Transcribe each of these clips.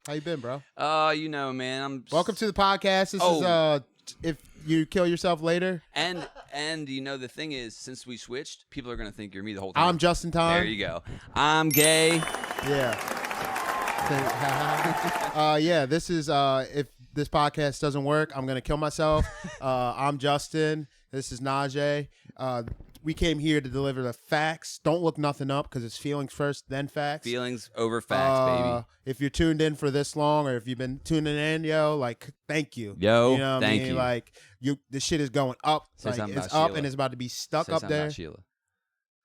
How you been, bro? You know, man. Welcome to the podcast. This is if you kill yourself later. And you know the thing is, since we switched, people are gonna think you're me the whole time. I'm Justin Tom. There you go. I'm gay. Yeah. Yeah. This is if this podcast doesn't work, I'm gonna kill myself. I'm Justin. This is Najee. We came here to deliver the facts. Don't look nothing up because it's feelings first, then facts. Feelings over facts, baby. If you're tuned in for this long, or if you've been tuning in, yo, like, thank you. Yo, you know what thank I mean? you. Like, this shit is going up. Say Like, something it's about up Sheila. and it's about to be stuck Say up something there. About Sheila.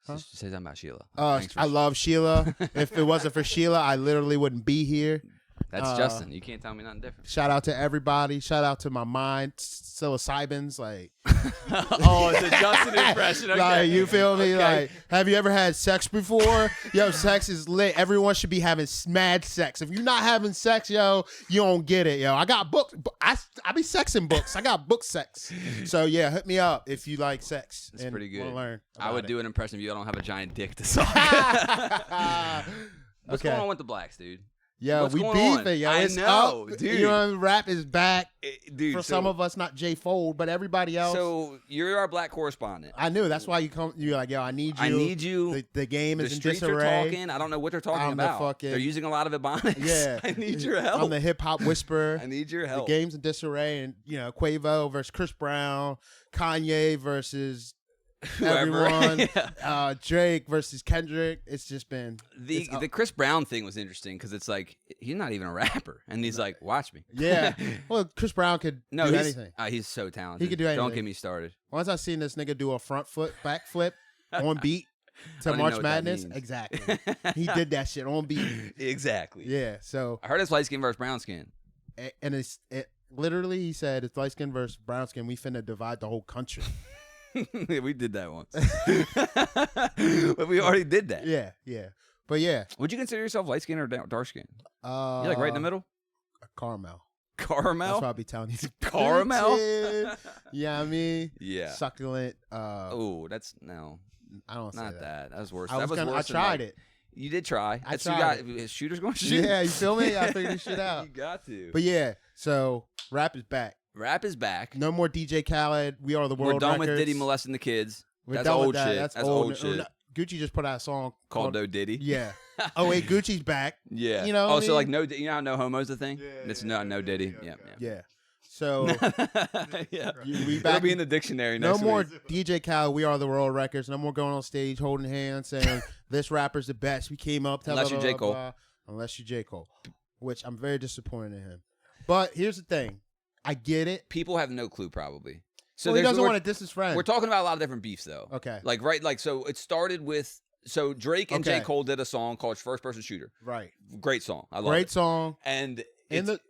Huh? Say something about Sheila. I love Sheila. If it wasn't for Sheila, I literally wouldn't be here. That's Justin. You can't tell me nothing different. Shout out to everybody. Shout out to my mind, psilocybins. Like, oh, it's a Justin impression. Okay. Like, you feel me? Okay. Like, have you ever had sex before? Yo, sex is lit. Everyone should be having mad sex. If you're not having sex, yo, you don't get it, yo. I got books. I be sexing books. I got book sex. So yeah, hit me up if you like sex. It's pretty good. Wanna learn I would do an impression of you. I don't have a giant dick to suck. What's going on with the blacks, dude? Yo, What's we going beefing, yo. I It's know, up. dude. You know, rap is back. Dude, For some of us, not J Fold, but everybody else. So you're our black correspondent. I knew. That's why you come. You're like, yo, I need you. I need you. The game The is in streets disarray. are talking. I don't know what they're talking I'm the about. fucking- They're using a lot of Ebonics. Yeah. I need your help. I'm the hip hop whisperer. I need your help. The game's in disarray, and Quavo versus Chris Brown, Kanye versus Whoever. everyone, Yeah. Drake versus Kendrick. It's just been The Chris Brown thing was interesting because it's like he's not even a rapper, and he's like, "Watch me." yeah. Well, Chris Brown could do anything. He's so talented. He could do anything. Don't get me started. Once I seen this nigga do a front foot backflip on beat I to don't even know March what that Madness, means. exactly. He did that shit on beat. Exactly. Yeah. So I heard it's light skin versus brown skin. and it literally he said it's light skin versus brown skin. We finna divide the whole country. We did that once, but we already did that. Yeah. But yeah. Would you consider yourself light skin or dark skin? You're You like right in the middle? Caramel. Caramel? That's what I'll be telling you. Caramel? Yeah, I mean, Yeah. succulent. Oh, that's no, I don't say not that. That was worse. I That was I worse than, tried like- it. You did try. I That's tried you got shooters going to shoot. Yeah, you feel me? I figured this shit out. You got to. But yeah, so rap is back. Rap is back. No more DJ Khaled. We are the world. We're done records. with Diddy molesting the kids. We're That's done with old that. shit. That's old shit. No, Gucci just put out a song Called No Diddy. Yeah. Oh wait, Gucci's back. Yeah. You know. Oh, what I so mean? like no, you know how no homo's a thing? Yeah, It's yeah, no yeah, Diddy. yeah, Yeah. Yeah. So Yeah. we It'll back. be in the dictionary No next more week. DJ Khaled. We are the world records. No more going on stage holding hands saying this rapper's the best. We came up. Unless blah, you're J. blah, Cole. blah. Unless you're J. Cole, which I'm very disappointed in him. But here's the thing. I get it. People have no clue probably. So Well, he doesn't we're- want to diss his friend. We're talking about a lot of different beefs though. Okay. So it started with Drake and J. Okay. Cole did a song called First Person Shooter. Right. Great song. I love Great it. song. And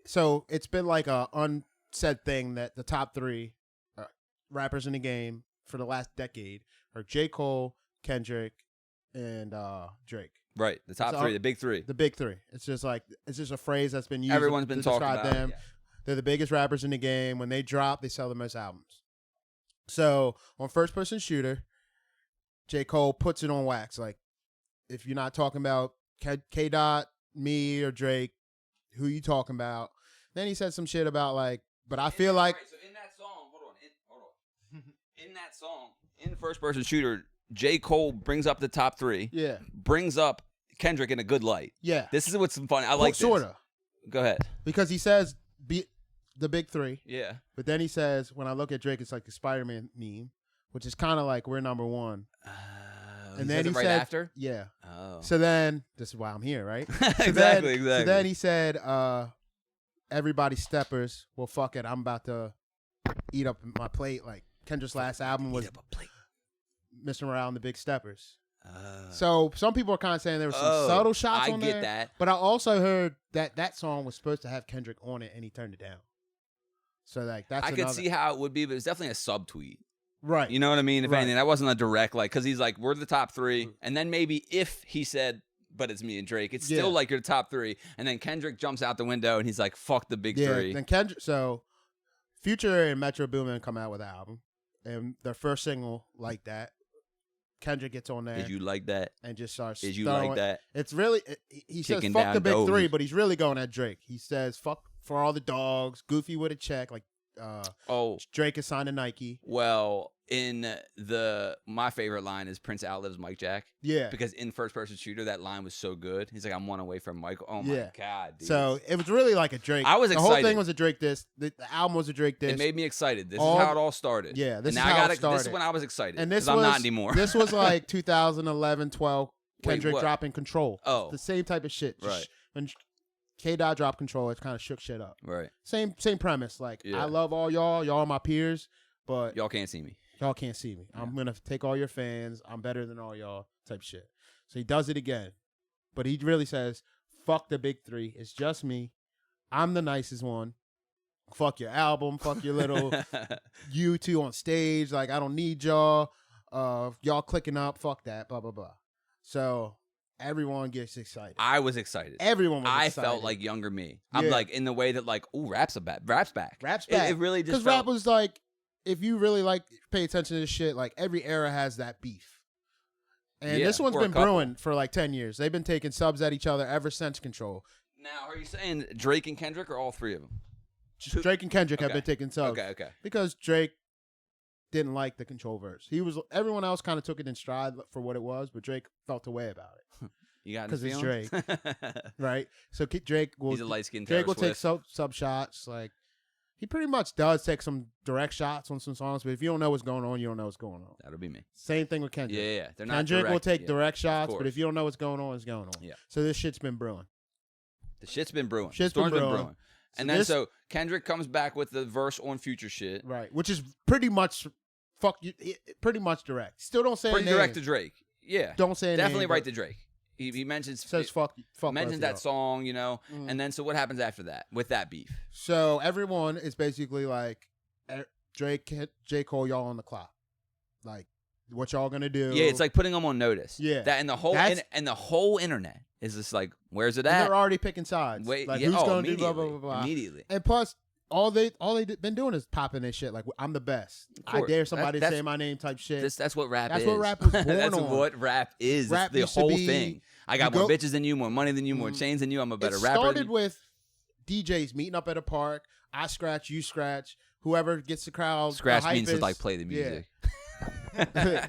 So it's been like a unsaid thing that the top three rappers in the game for the last decade are J. Cole, Kendrick, and Drake. right, the top So, three, the big three. The big three. It's just a phrase that's been used. Everyone's been to talking describe about them. it. Yeah. They're the biggest rappers in the game. When they drop, they sell the most albums. So on First Person Shooter, J. Cole puts it on wax. Like, if you're not talking about K. Dot, me, or Drake, who you talking about? Then he said some shit about like, but I feel like Right, so in that song, hold on. In that song, in First Person Shooter, J. Cole brings up the top three. yeah, Brings up Kendrick in a good light. yeah. This is what's fun. I like this. Sorta. Go ahead. Because he says the big three, Yeah. but then he says when I look at Drake, it's like the Spider-Man meme, which is kind of like we're number one. And then he said, right after. yeah. Oh. So then this is why I'm here, right? exactly. So then he said, everybody steppers. Well, fuck it. I'm about to eat up my plate. Like Kendrick's last album was Eat up a plate. Mr. Morale and the Big Steppers. Oh. So some people are kind of saying there were some subtle shots on there. I get that. But I also heard that song was supposed to have Kendrick on it, and he turned it down. So like that's I could see how it would be, but it's definitely a subtweet. right. You know what I mean? If Right. anything, that wasn't a direct because he's like, we're the top three, and then maybe if he said, but it's me and Drake, it's still Yeah. like you're the top three, and then Kendrick jumps out the window and he's like, fuck the big yeah. three. Then Kendrick. So Future and Metro Boomin come out with an album, and their first single like that. Kendrick gets on there. Did you like that? And just starts Did you throwing. like that? It's really, he says Kicking fuck down the big doors. three, but he's really going at Drake. He says fuck for all the dogs, Goofy with a check, like Drake is signed to Nike. Well, in my favorite line is Prince outlives Mike Jack. Yeah. Because in First Person Shooter, that line was so good. He's like, I'm one away from Michael. Oh, my God, dude. So it was really like a Drake. I was excited. The whole thing was a Drake diss. The album was a Drake diss. It made me excited. This is how it all started. Yeah, this is how it started. This is when I was excited. And this I'm not anymore. This was like 2011, 12, Kendrick dropping Control. Oh. The same type of shit. Right. When K-Dot dropped Control, it kind of shook shit up. Right. Same premise. Like, I love all y'all. Y'all are my peers, but y'all can't see me. Y'all can't see me. I'm going to take all your fans. I'm better than all y'all type shit. So he does it again. But he really says, fuck the big three. It's just me. I'm the nicest one. Fuck your album. Fuck your little you two on stage. Like, I don't need y'all. Y'all clicking up. Fuck that. Blah, blah, blah. So everyone gets excited. I was excited. Everyone was excited. I felt like younger me. I'm like, in the way that like, ooh, rap's back. Rap's back. It really just because rap was like, if you really like pay attention to this shit, like every era has that beef. And this one's been brewing for like 10 years. They've been taking subs at each other ever since Control. Now, are you saying Drake and Kendrick or all three of them? Just Drake and Kendrick have been taking subs. Okay. Because Drake didn't like the Control verse. Everyone else kind of took it in stride for what it was, but Drake felt a way about it. You got because it's Drake, right? So Drake will. He's a light-skinned Drake will take sub shots. Like he pretty much does take some direct shots on some songs, but if you don't know what's going on, you don't know what's going on. That'll be me. Same thing with Kendrick. Yeah. They're not Kendrick direct. will take direct shots, but if you don't know what's going on, it's going on. Yeah. So this shit's been brewing. The shit's been brewing. Storm's been brewing. And then so Kendrick comes back with the verse on Future shit, right? Which is pretty much pretty much direct. Still don't say pretty direct to Drake. Yeah, don't say definitely right to Drake. He mentions fuck mentions that song, and then so what happens after that with that beef? So everyone is basically like Drake, J. Cole, y'all on the clock, like what y'all gonna do? Yeah, it's like putting them on notice. Yeah, that and the whole internet is just like, where's it at? And they're already picking sides. Wait, like who's gonna do blah blah blah blah immediately. And plus, all they been doing is popping this shit. Like I'm the best. I dare somebody to say my name type shit. That's what rap is. That's what rap was born That's on. what rap is. Rap the whole thing. I got more bitches than you, more money than you, more chains than you. I'm a better rapper. It started with DJs meeting up at a park. I scratch, you scratch. Whoever gets the crowd. Scratch means to like play the music. Yeah.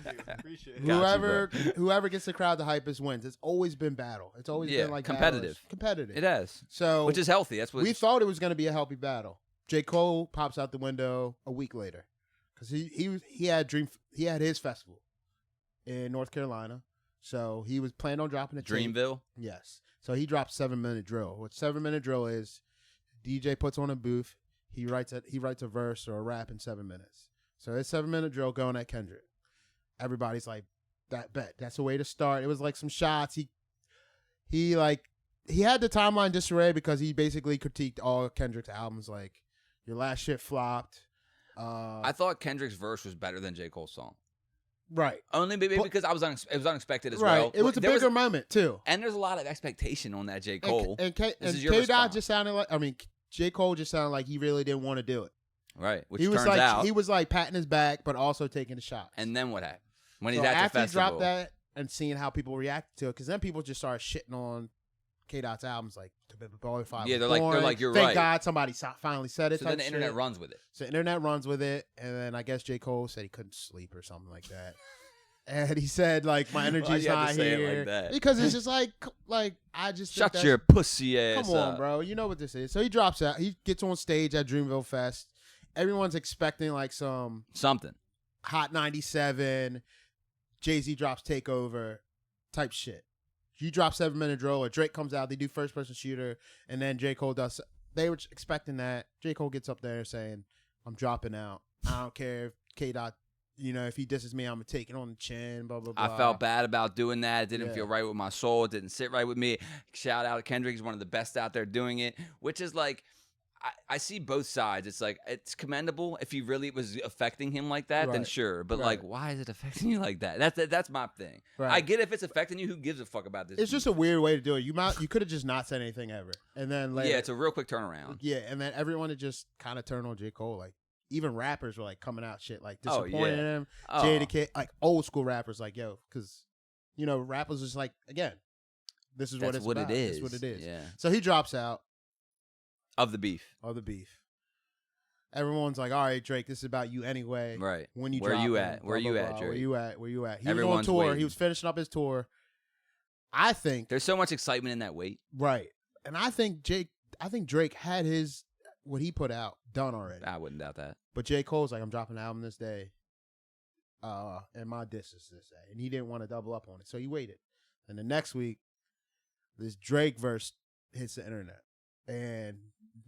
Whoever gets the crowd the hypest wins. It's always been battle. It's always been like competitive. Competitive. It has. So which is healthy. That's what we thought it was going to be a healthy battle. J. Cole pops out the window a week later because he had his festival in North Carolina, so he was planning on dropping a Dreamville. Yes, so he dropped 7-minute drill. What 7-minute drill is? DJ puts on a booth. He writes a verse or a rap in 7 minutes. So it's 7-minute drill going at Kendrick. Everybody's like, that's a way to start. It was like some shots. He had the timeline disarray because he basically critiqued all Kendrick's albums. Like, your last shit flopped. I thought Kendrick's verse was better than J. Cole's song. Right. Only maybe because it was unexpected as right. well. It was a bigger moment too. And there's a lot of expectation on that J. Cole. And K-Dot just sounded like, J. Cole just sounded like he really didn't want to do it. Right. Which he was turns like, out he was like patting his back, but also taking the shots. And then what happened? When he's at the after festival. he dropped that and seeing how people reacted to it, because then people just started shitting on K-Dot's albums, like yeah, they're like you're Thank right. God somebody finally said it. So then the internet runs with it. So the internet runs with it, and then I guess J. Cole said he couldn't sleep or something like that. And he said, like, my energy's not here. Like because it's just like I just shut your pussy ass Come on, up. bro. You know what this is. So he drops out. He gets on stage at Dreamville Fest. Everyone's expecting like something. Hot 97, Jay-Z drops Takeover type shit. You drop 7-minute drill, or Drake comes out, they do first person shooter, and then J. Cole does. They were expecting that. J. Cole gets up there saying, I'm dropping out. I don't care if K-Dot, if he disses me, I'm going to take it on the chin, blah, blah, blah. I felt bad about doing that. It didn't feel right with my soul. It didn't sit right with me. Shout out to Kendrick. He's one of the best out there doing it, which is like, I see both sides. It's like, it's commendable. If he really was affecting him like that, then sure. But like, why is it affecting you like that? That's my thing. Right. I get if it's affecting you. Who gives a fuck about this? It's just a weird way to do it. You could have just not said anything ever, and then later, yeah, it's a real quick turnaround. Yeah, and then everyone would just kind of turn on J. Cole. Like, even rappers were like coming out shit like Oh, disappointing yeah. him. Oh. Jada Kid, like old school rappers, like yo, because rappers is like again, this is That's what it is. This is what it is. Yeah. So he drops out Of the beef. of the beef. Everyone's like, all right, Drake, this is about you anyway. Right. When you Where drop you him, at? blah, Where blah, you blah. at, Drake? Where you at? Where you at? He Everyone's was on tour. waiting. He was finishing up his tour. I think There's so much excitement in that wait. right, and I think Drake had his what he put out done already. I wouldn't doubt that. But J. Cole's like, I'm dropping an album this day. And my diss is this day. And he didn't want to double up on it. So he waited. And the next week, this Drake verse hits the internet. And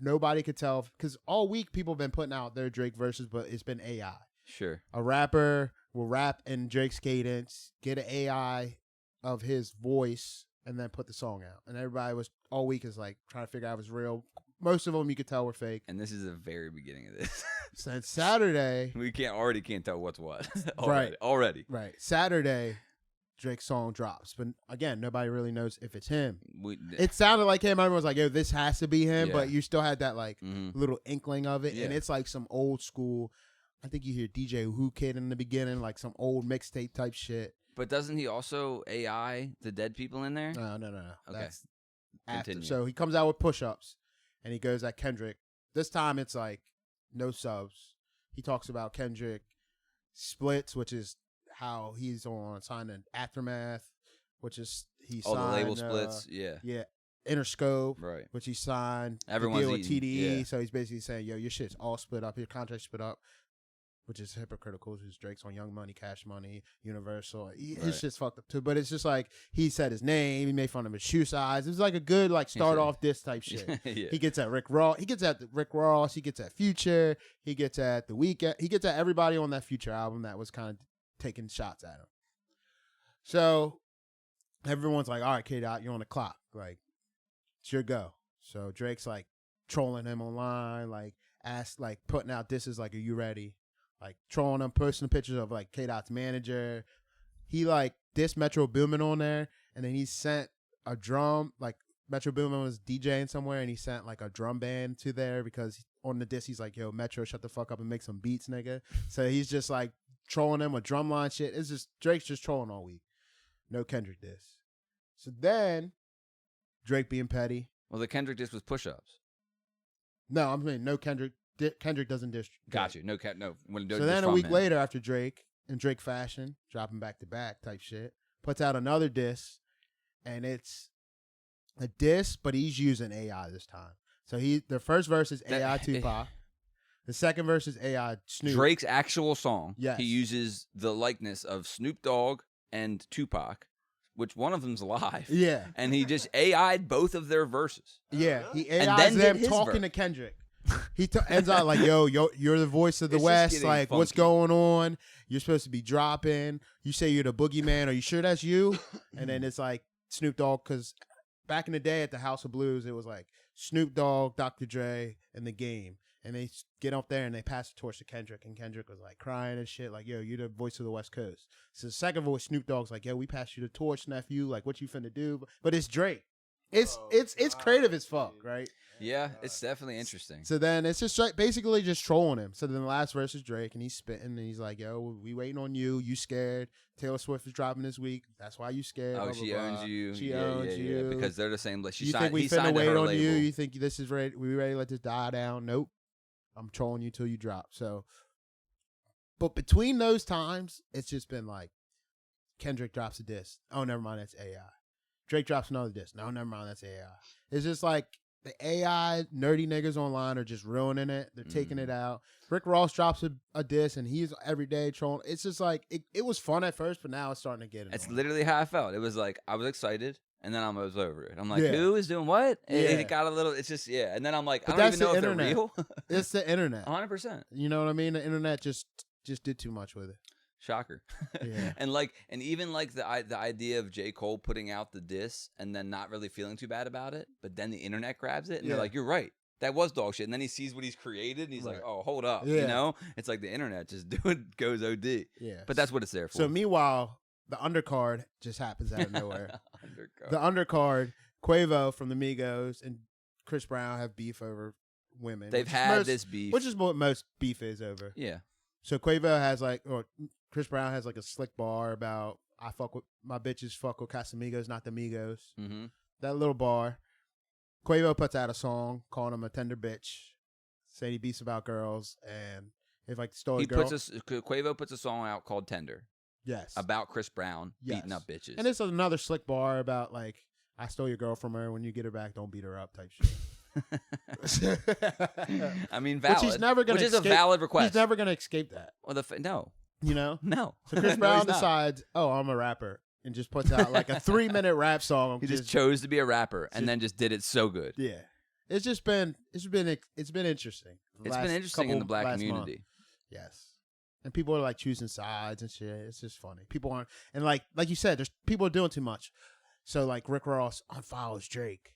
nobody could tell. Because all week, people have been putting out their Drake verses, but it's been AI. Sure. A rapper will rap in Drake's cadence, get an AI of his voice, and then put the song out. And everybody was, all week is like, trying to figure out if it was real. Most of them you could tell were fake. And this is the very beginning of this. Since Saturday. We can't tell what's what. Right. Already. Right. Saturday, Drake's song drops. But again, nobody really knows if it's him. It sounded like him. Everyone was like, yo, this has to be him. Yeah. But you still had that like Mm-hmm. little inkling of it. Yeah. And it's like some old school, I think you hear DJ Who Kid in the beginning, like some old mixtape type shit. But doesn't he also AI the dead people in there? No. Okay. That's after. Continue. So he comes out with push-ups and he goes at Kendrick. This time it's like no subs. He talks about Kendrick splits, which is how he's on signing Aftermath, which is he signed the label splits. Yeah. Yeah, Interscope, Right. which he signed. Everyone's deal with eating, TDE, yeah. so he's basically saying, yo, your shit's all split up, your contract split up, which is hypocritical because Drake's on Young Money, Cash Money, Universal. His Right. shit's fucked up too, but it's just like he said his name, he made fun of his shoe size. It was like a good like start off diss type shit. Yeah. He gets at Rick Ross. He gets at Rick Ross. He gets at Future. He gets at The Weeknd. He gets at everybody on that Future album that was kind of taking shots at him. So everyone's like, all right, K-Dot, you're on the clock. Like, it's your go. So Drake's like trolling him online, like putting out disses like, are you ready? Like trolling him, posting pictures of like K-Dot's manager. He like dissed Metro Boomin on there, and then he sent a drum, like Metro Boomin was DJing somewhere, and he sent like a drum band to there because on the diss he's like, yo, Metro, shut the fuck up and make some beats, nigga. So he's just like trolling him with drumline shit. It's just Drake's just trolling all week. No Kendrick diss. So then Drake being petty. Well, the Kendrick diss was push-ups. No, I'm saying no Kendrick. Kendrick doesn't diss. Got you. No. So then a week later, after Drake, in Drake fashion, dropping back to back type shit, puts out another diss, and it's a diss, but he's using AI this time. So the first verse is AI Tupac. The second verse is AI Snoop. Drake's actual song. Yes. He uses the likeness of Snoop Dogg and Tupac, which one of them's alive. Yeah. And he just AI'd both of their verses. Yeah. He And AI's then did them his talking verse. to Kendrick. He ends out like, yo, you're the voice of the It's just West. getting Like, what's funky. going on? You're supposed to be dropping. You say you're the boogeyman. Are you sure that's you? And then it's like Snoop Dogg, because back in the day at the House of Blues, it was like Snoop Dogg, Dr. Dre, and The Game. And they get up there and they pass the torch to Kendrick. And Kendrick was like crying and shit. Like, yo, you're the voice of the West Coast. So the second voice, Snoop Dogg's like, yo, we passed you the torch, nephew. Like, what you finna do? But it's Drake. It's creative as fuck, right? Yeah, it's definitely interesting. So then it's just basically just trolling him. So then the last verse is Drake, and he's spitting, and he's like, yo, we waiting on you. You scared. Taylor Swift is dropping this week. That's why you scared. Oh, blah, she blah, owns blah. you. She Yeah, owns yeah, you. because they're the same. Like, You think we he finna signed to wait her on label. you? You think this is ready? We ready to let this die down? Nope. I'm trolling you till you drop. So, but between those times, it's just been like Kendrick drops a diss. Oh, never mind, that's AI. Drake drops another diss. No, never mind, that's AI. It's just like the AI nerdy niggas online are just ruining it. They're taking it out. Rick Ross drops a diss, and he's every day trolling. It's just like it was fun at first, but now it's starting to get annoying. It's literally how I felt. It was like I was excited, and then I was over it. I'm like, Yeah. who is doing what? And Yeah. it got a little. It's just and then I'm like, But I don't that's even know the if internet. they're real. It's the internet. 100%. You know what I mean? The internet just did too much with it. Shocker. Yeah. and even like the idea of J. Cole putting out the diss and then not really feeling too bad about it, but then the internet grabs it and they're Yeah. like, you're right. That was dog shit. And then he sees what he's created and he's like, Right. oh, hold up. Yeah. You know? It's like the internet just goes OD. Yeah. But that's what it's there for. So meanwhile, the undercard just happens out of nowhere. Undercard. The undercard, Quavo from the Migos and Chris Brown have beef over women. They've had this beef. Which is what most beef is over. Yeah. So Quavo has or Chris Brown has like a slick bar about, I fuck with, my bitches fuck with Casamigos, not the Migos. Mm-hmm. That little bar. Quavo puts out a song calling him a tender bitch, saying he beats about girls, and if like stole a girl. Quavo puts a song out called Tender. Yes. About Chris Brown beating up bitches. And it's another slick bar about like, I stole your girl from her. When you get her back, don't beat her up type shit. I mean, valid. Which is a valid request. He's never going to escape that. Well, no. You know? No. So Chris Brown decides, I'm a rapper, and just puts out like a 3-minute rap song. He just chose to be a rapper and then just did it so good. Yeah. It's been interesting. It's been interesting in the black community. Month. Yes. And people are like choosing sides and shit. It's just funny. People aren't, and like you said, there's people are doing too much. So like Rick Ross unfollows Drake.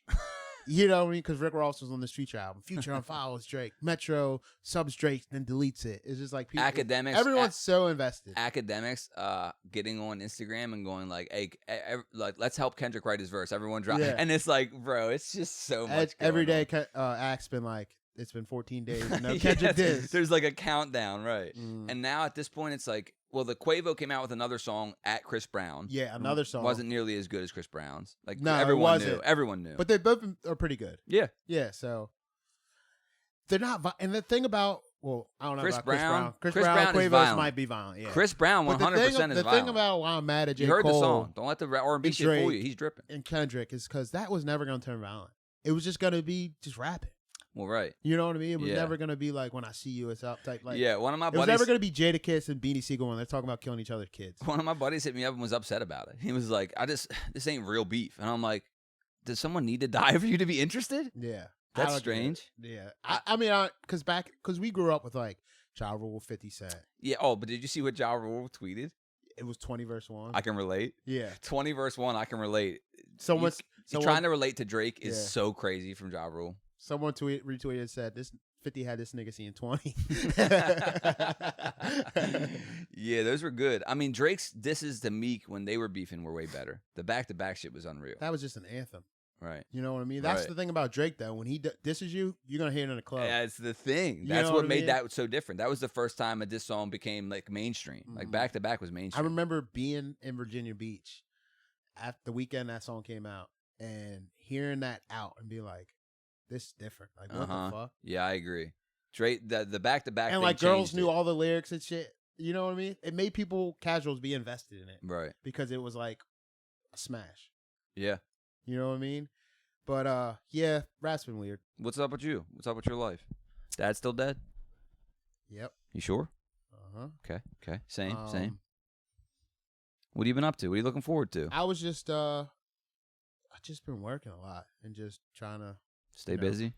You know what I mean? Because Rick Ross was on this Future album. Future unfollows Drake. Metro subs Drake, then deletes it. It's just like people. Academics. Everyone's so invested. Academics getting on Instagram and going like, hey, let's help Kendrick write his verse. Everyone drop. Yeah. And it's like, bro, it's just so much. Every day, Act's been like, it's been 14 days. No Kendrick diss. There's like a countdown, right? Mm. And now at this point, it's like, well, the Quavo came out with another song at Chris Brown. Yeah, another song. Wasn't nearly as good as Chris Brown's. Like, no, everyone knew. Everyone knew. But they both are pretty good. Yeah. Yeah, so they're not. And the thing about, well, I don't know Chris about Brown. Chris Brown and Quavo's might be violent. Yeah. Chris Brown 100% is violent. The thing about why I'm mad at J. You heard Cole, the song. Don't let the R&B shit fool you. He's dripping. And Kendrick is because that was never going to turn violent. It was just going to be just rapping. Well, right. You know what I mean? It was never going to be like, when I see you, it's up type. Like, yeah, one of my buddies. It was never going to be Jadakiss and Beanie Siegel when they're talking about killing each other's kids. One of my buddies hit me up and was upset about it. He was like, this ain't real beef. And I'm like, does someone need to die for you to be interested? Yeah. That's strange. Yeah. I mean, because we grew up with like Ja Rule, 50 Cent. Yeah. Oh, but did you see what Ja Rule tweeted? It was 20 verse 1. I can relate. Yeah. 20 verse 1, I can relate. Someone trying to relate to Drake is so crazy from Ja Rule. Someone retweeted and said, "This 50 had this nigga seeing 20." Yeah, those were good. I mean, Drake's disses to Meek when they were beefing were way better. The back-to-back shit was unreal. That was just an anthem. Right. You know what I mean? That's the thing about Drake, though. When he disses you, you're going to hear it in the club. Yeah, it's the thing. That's what made that so different. That was the first time a diss song became like mainstream. Mm-hmm. Like back-to-back was mainstream. I remember being in Virginia Beach at the weekend that song came out and hearing that out and be like, this is different. Like, what the fuck? Yeah, I agree. Drake, the back-to-back and like girls knew all the lyrics and shit. You know what I mean? It made people, casuals, be invested in it. Right. Because it was like a smash. Yeah. You know what I mean? But yeah, rap's been weird. What's up with you? What's up with your life? Dad's still dead? Yep. You sure? Uh-huh. Okay. Same. What have you been up to? What are you looking forward to? I was just I just been working a lot and just trying to stay busy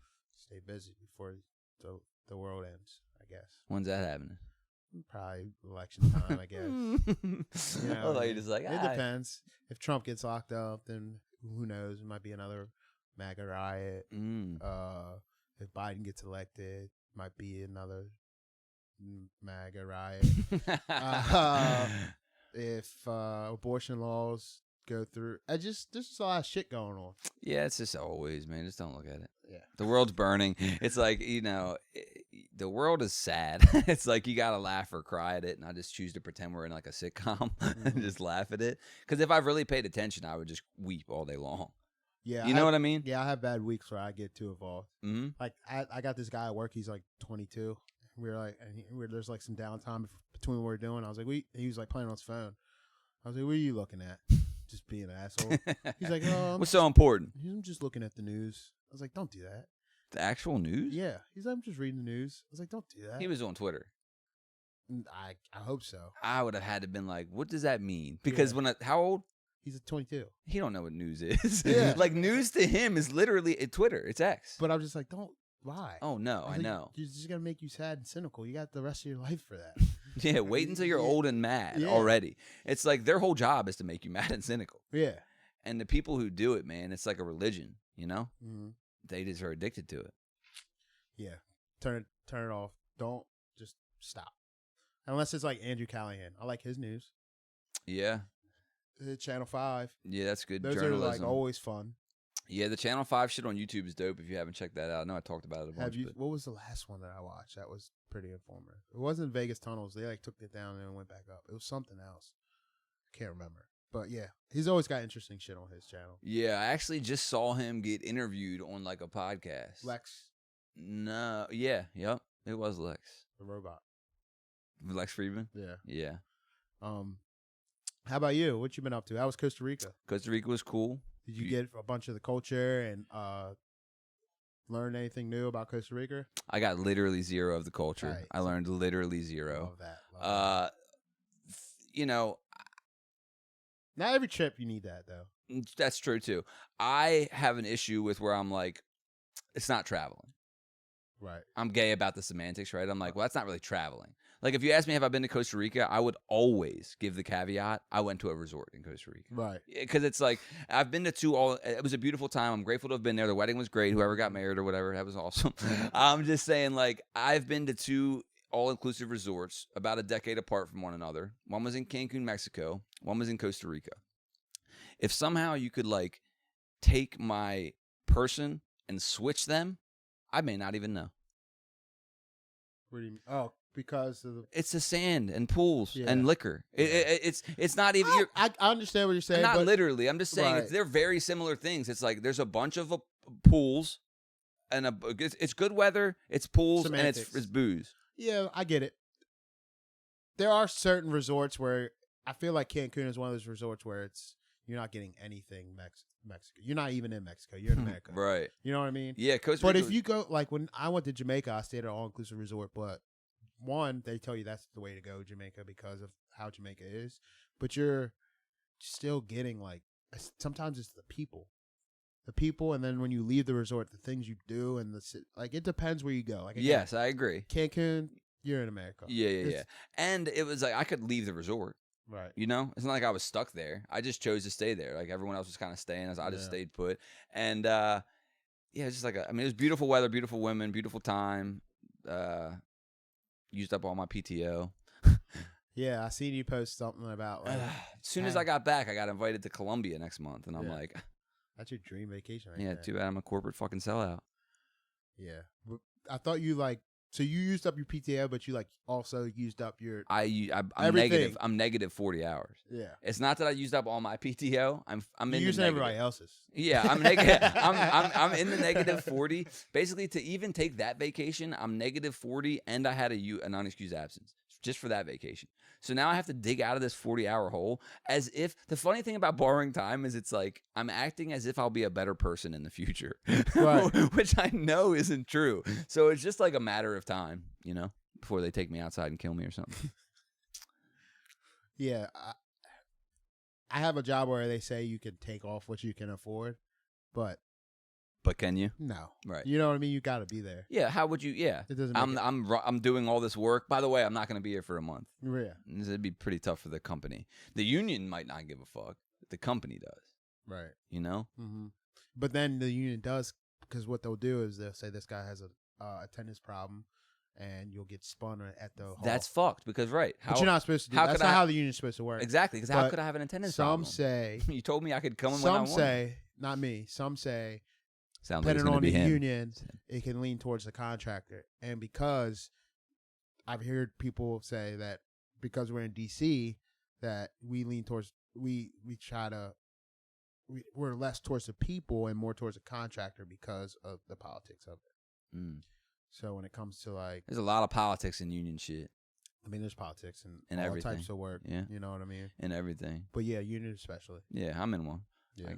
before the world ends, I guess. When's that happening? Probably election time, I guess. You know, you're just like, it depends. If Trump gets locked up, then who knows? It might be another MAGA riot. If Biden gets elected, might be another MAGA riot. If abortion laws go through, there's just a lot of shit going on. Yeah, it's just always, man. Just don't look at it. Yeah. The world's burning. It's like, the world is sad. It's like you gotta laugh or cry at it, and I just choose to pretend we're in like a sitcom and just laugh at it. Because if I really paid attention, I would just weep all day long. Yeah, you know what I mean? Yeah, I have bad weeks where I get too involved. Mm-hmm. Like I got this guy at work. He's like 22. We're like, there's like some downtime between what we're doing. I was like, he was like playing on his phone. I was like, what are you looking at? Just being an asshole. He's like, oh, what's so important? I'm just looking at the news. I was like, don't do that. The actual news? Yeah. He's like, I'm just reading the news. I was like, don't do that. He was on Twitter. I hope so. I would have had to been like, what does that mean? Because how old? He's 22. He don't know what news is. Yeah. Like news to him is literally Twitter. It's X. But I'm just like, don't lie. Oh no, I know. It's just gonna make you sad and cynical. You got the rest of your life for that. Yeah, wait until you're old and mad already. It's like their whole job is to make you mad and cynical. Yeah. And the people who do it, man, it's like a religion, you know? Mm-hmm. They just are addicted to it. Yeah. Turn it off. Don't just stop. Unless it's like Andrew Callahan. I like his news. Yeah. Channel 5. Yeah, that's good Those journalism. are like always fun. Yeah, the Channel 5 shit on YouTube is dope if you haven't checked that out. I know I talked about it a bunch. Have you? What was the last one that I watched? That was pretty informative. It wasn't Vegas Tunnels. They like took it down and then went back up. It was something else. Can't remember. But yeah, he's always got interesting shit on his channel. Yeah, I actually just saw him get interviewed on like a podcast. Lex. No, yeah, yep, it was Lex. The robot. Lex Friedman? Yeah. Yeah. How about you? What you been up to? How was Costa Rica? Costa Rica was cool. Did you get a bunch of the culture and learn anything new about Costa Rica? I got literally zero of the culture. Right. I learned literally zero. Love that. Love that. You know, Not every trip you need that though. that's true too. I have an issue with where I'm like, it's not traveling. Right. I'm gay about the semantics, right? I'm like, well, that's not really traveling. Like, if you ask me, have I been to Costa Rica? I would always give the caveat, I went to a resort in Costa Rica. Right. Because it's like, I've been to two it was a beautiful time. I'm grateful to have been there. The wedding was great. Whoever got married or whatever, that was awesome. I'm just saying, like, I've been to two all-inclusive resorts about a decade apart from one another. One was in Cancun, Mexico. One was in Costa Rica. If somehow you could, like, take my person and switch them, I may not even know. What do you mean? Oh, because of the... It's the sand and pools and liquor. Yeah. It's not even... I understand what you're saying. Not but literally. I'm just saying Right. they're very similar things. It's like there's a bunch of pools and it's good weather, it's pools, Semantics. and it's booze. Yeah, I get it. There are certain resorts where I feel like Cancun is one of those resorts where you're not getting anything Mexico. You're not even in Mexico. You're in America. Right. You know what I mean? Yeah, Costa But Rica. if you go, like when I went to Jamaica, I stayed at an all-inclusive resort. But one, they tell you that's the way to go, Jamaica, because of how Jamaica is. But you're still getting like, sometimes it's the people. And then when you leave the resort, the things you do and like it depends where you go. Like again, Yes, I agree. Cancun, you're in America. Yeah. And it was like I could leave the resort. Right. You know, it's not like I was stuck there. I just chose to stay there. Like everyone else was kind of staying, as I just stayed put. And it's just like it was beautiful weather, beautiful women, beautiful time. Used up all my PTO. Yeah, I seen you post something about like As soon as I got back, I got invited to Colombia next month, and I'm like, that's your dream vacation, right? yeah, there. too bad I'm a corporate fucking sellout. Yeah, but I thought you so you used up your PTO, but you also used up your I'm everything. negative. I'm negative 40 hours. Yeah. It's not that I used up all my PTO. I'm You're in using the everybody else's. Yeah, I'm negative. I'm in the negative 40. Basically, to even take that vacation, I'm negative 40, and I had a non-excused absence just for that vacation. So now I have to dig out of this 40-hour hole as if the funny thing about borrowing time is it's like I'm acting as if I'll be a better person in the future, Right. which I know isn't true. So it's just like a matter of time, you know, before they take me outside and kill me or something. Yeah, I have a job where they say you can take off what you can afford, but can you? no, Right. You know what I mean? You got to be there. Yeah. How would you? Yeah. It doesn't. I'm doing all this work. By the way, I'm not going to be here for a month. Yeah. It'd be pretty tough for the company. The union might not give a fuck. The company does. Right. You know? Mm-hmm. But then the union does, because what they'll do is they'll say this guy has a attendance problem, and you'll get spun at the hall. That's fucked because, right. But you're not supposed to do that. That's not how the union's supposed to work. Exactly, because how could I have an attendance problem? Some say... You told me I could come when I want. Some say, not me, some say... Sounds like it's depending gonna on be the him. union, it can lean towards the contractor. And because I've heard people say that because we're in DC, that we lean towards we're less towards the people and more towards the contractor because of the politics of it. Mm. So when it comes to like, there's a lot of politics in union shit. I mean, there's politics and all everything. types of work. Yeah, you know what I mean. And everything. But yeah, union especially. Yeah, I'm in one. Yeah,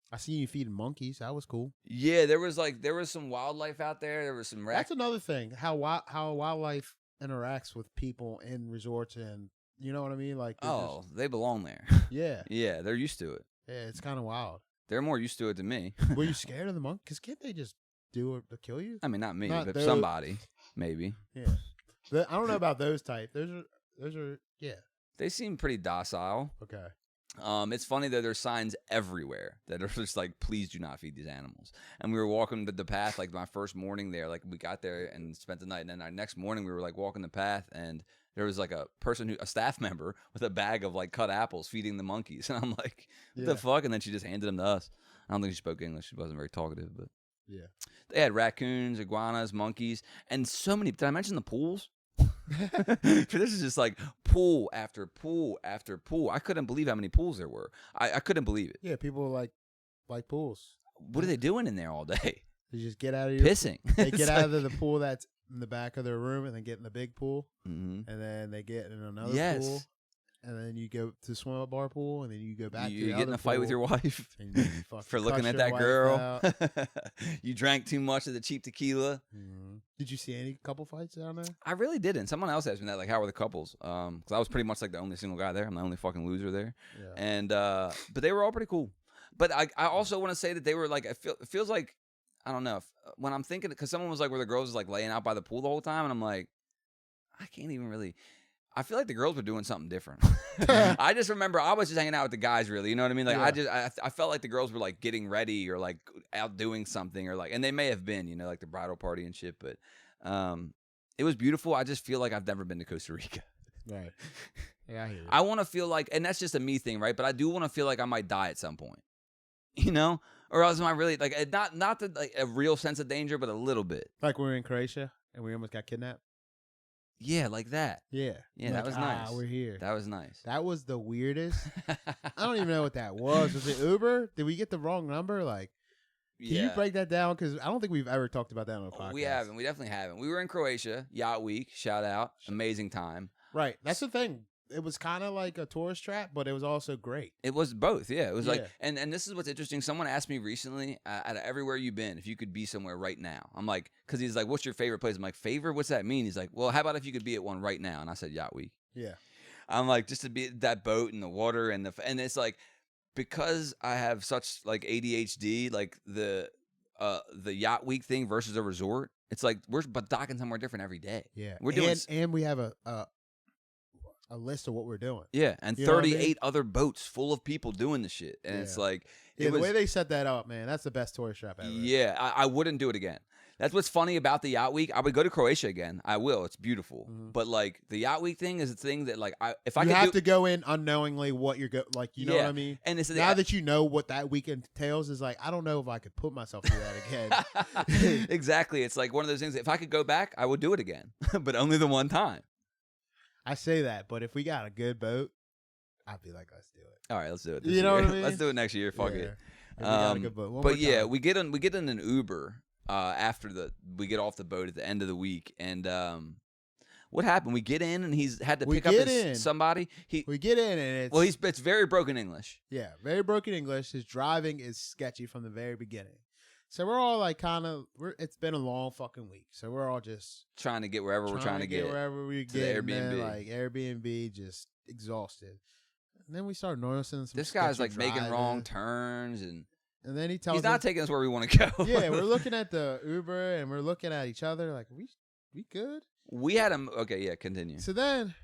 I see you feeding monkeys. That was cool. Yeah, there was some wildlife out there. There was some That's another thing. How wildlife interacts with people in resorts, and you know what I mean. Like, they belong there. Yeah, yeah, they're used to it. Yeah, it's kind of wild. They're more used to it than me. Were you scared of the monk? Because can't they just do it to kill you? I mean, not me, Not but those- somebody, maybe. Yeah, I don't know about those type. Those are yeah. They seem pretty docile. Okay. It's funny that there's signs everywhere that are just like, please do not feed these animals. And we were walking the path, like my first morning there, like we got there and spent the night. And then our next morning we were like walking the path and there was like a staff member with a bag of like cut apples feeding the monkeys. And I'm like, what the fuck? And then she just handed them to us. I don't think she spoke English. She wasn't very talkative, but yeah. They had raccoons, iguanas, monkeys, and so many. Did I mention the pools? This is just like pool after pool after pool. I couldn't believe how many pools there were. I couldn't believe it. Yeah, people like pools. What are they doing in there all day? They just get out of your pissing. They get out of the pool that's in the back of their room, and then get in the big pool, and then they get in another pool, and then you go to swim up bar pool, and then you go back. You to get in a fight with your wife for looking at that girl. You drank too much of the cheap tequila. Did you see any couple fights down there? I really didn't. Someone else asked me that, like, how were the couples? Because I was pretty much like the only single guy there. I'm the only fucking loser there. Yeah. And but they were all pretty cool. But I also want to say that they were like, it feels like, I don't know, when I'm thinking, because someone was like, where the girls was like laying out by the pool the whole time, and I'm like, I can't even really. I feel like the girls were doing something different. I just remember I was just hanging out with the guys, really. You know what I mean? Like I felt like the girls were like getting ready or like out doing something, or like, and they may have been, you know, like the bridal party and shit. But it was beautiful. I just feel like I've never been to Costa Rica. Right. Yeah, I hear you. I want to feel like, and that's just a me thing, right? But I do want to feel like I might die at some point. You know, or else am I really like not the, like a real sense of danger, but a little bit. Like we were in Croatia and we almost got kidnapped. Yeah, like that. Yeah, like, that was nice. We're here. That was nice. That was the weirdest. I don't even know what that was. Was it Uber? Did we get the wrong number? Like, can you break that down? Because I don't think we've ever talked about that on a podcast. We haven't. We definitely haven't. We were in Croatia, Yacht Week. Shout out, amazing time. Right, that's the thing. It was kind of like a tourist trap, but it was also great. It was both, yeah. It was like, and this is what's interesting. Someone asked me recently, out of everywhere you've been, if you could be somewhere right now. I'm like, because he's like, what's your favorite place? I'm like, favorite? What's that mean? He's like, well, how about if you could be at one right now? And I said, Yacht Week. Yeah. I'm like, just to be at that boat and the water and it's like, because I have such like ADHD, like the Yacht Week thing versus a resort. It's like we're docking somewhere different every day. Yeah, we're doing, and we have a list of what we're doing. Yeah, and 38 other boats full of people doing the shit. And it's like... the way they set that up, man, that's the best tourist trap ever. Yeah, I wouldn't do it again. That's what's funny about the Yacht Week. I would go to Croatia again. I will. It's beautiful. But, like, the Yacht Week thing is a thing that, like, if I could have to go in unnowingly what you're... like, you know what I mean? And it's now that you know what that weekend entails, is like, I don't know if I could put myself through that again. Exactly. It's like one of those things. If I could go back, I would do it again. But only the one time. I say that, but if we got a good boat, I'd be like, let's do it. All right, let's do it. You know what I mean? Let's do it next year. Fuck it. We got a good boat. But yeah, we get in an Uber after we get off the boat at the end of the week, and what happened? We get in, and he's had to pick up somebody. We get in, and it's very broken English. Yeah, very broken English. His driving is sketchy from the very beginning. So we're all like it's been a long fucking week. So we're all just trying to get wherever we're trying to get. Wherever we get. Airbnb. Like Airbnb, just exhausted. And then we start noticing this guy's like making wrong turns, and then he tells he's not taking us where we want to go. Yeah, we're looking at the Uber and we're looking at each other like, we good? We had him. Okay, yeah, continue. So then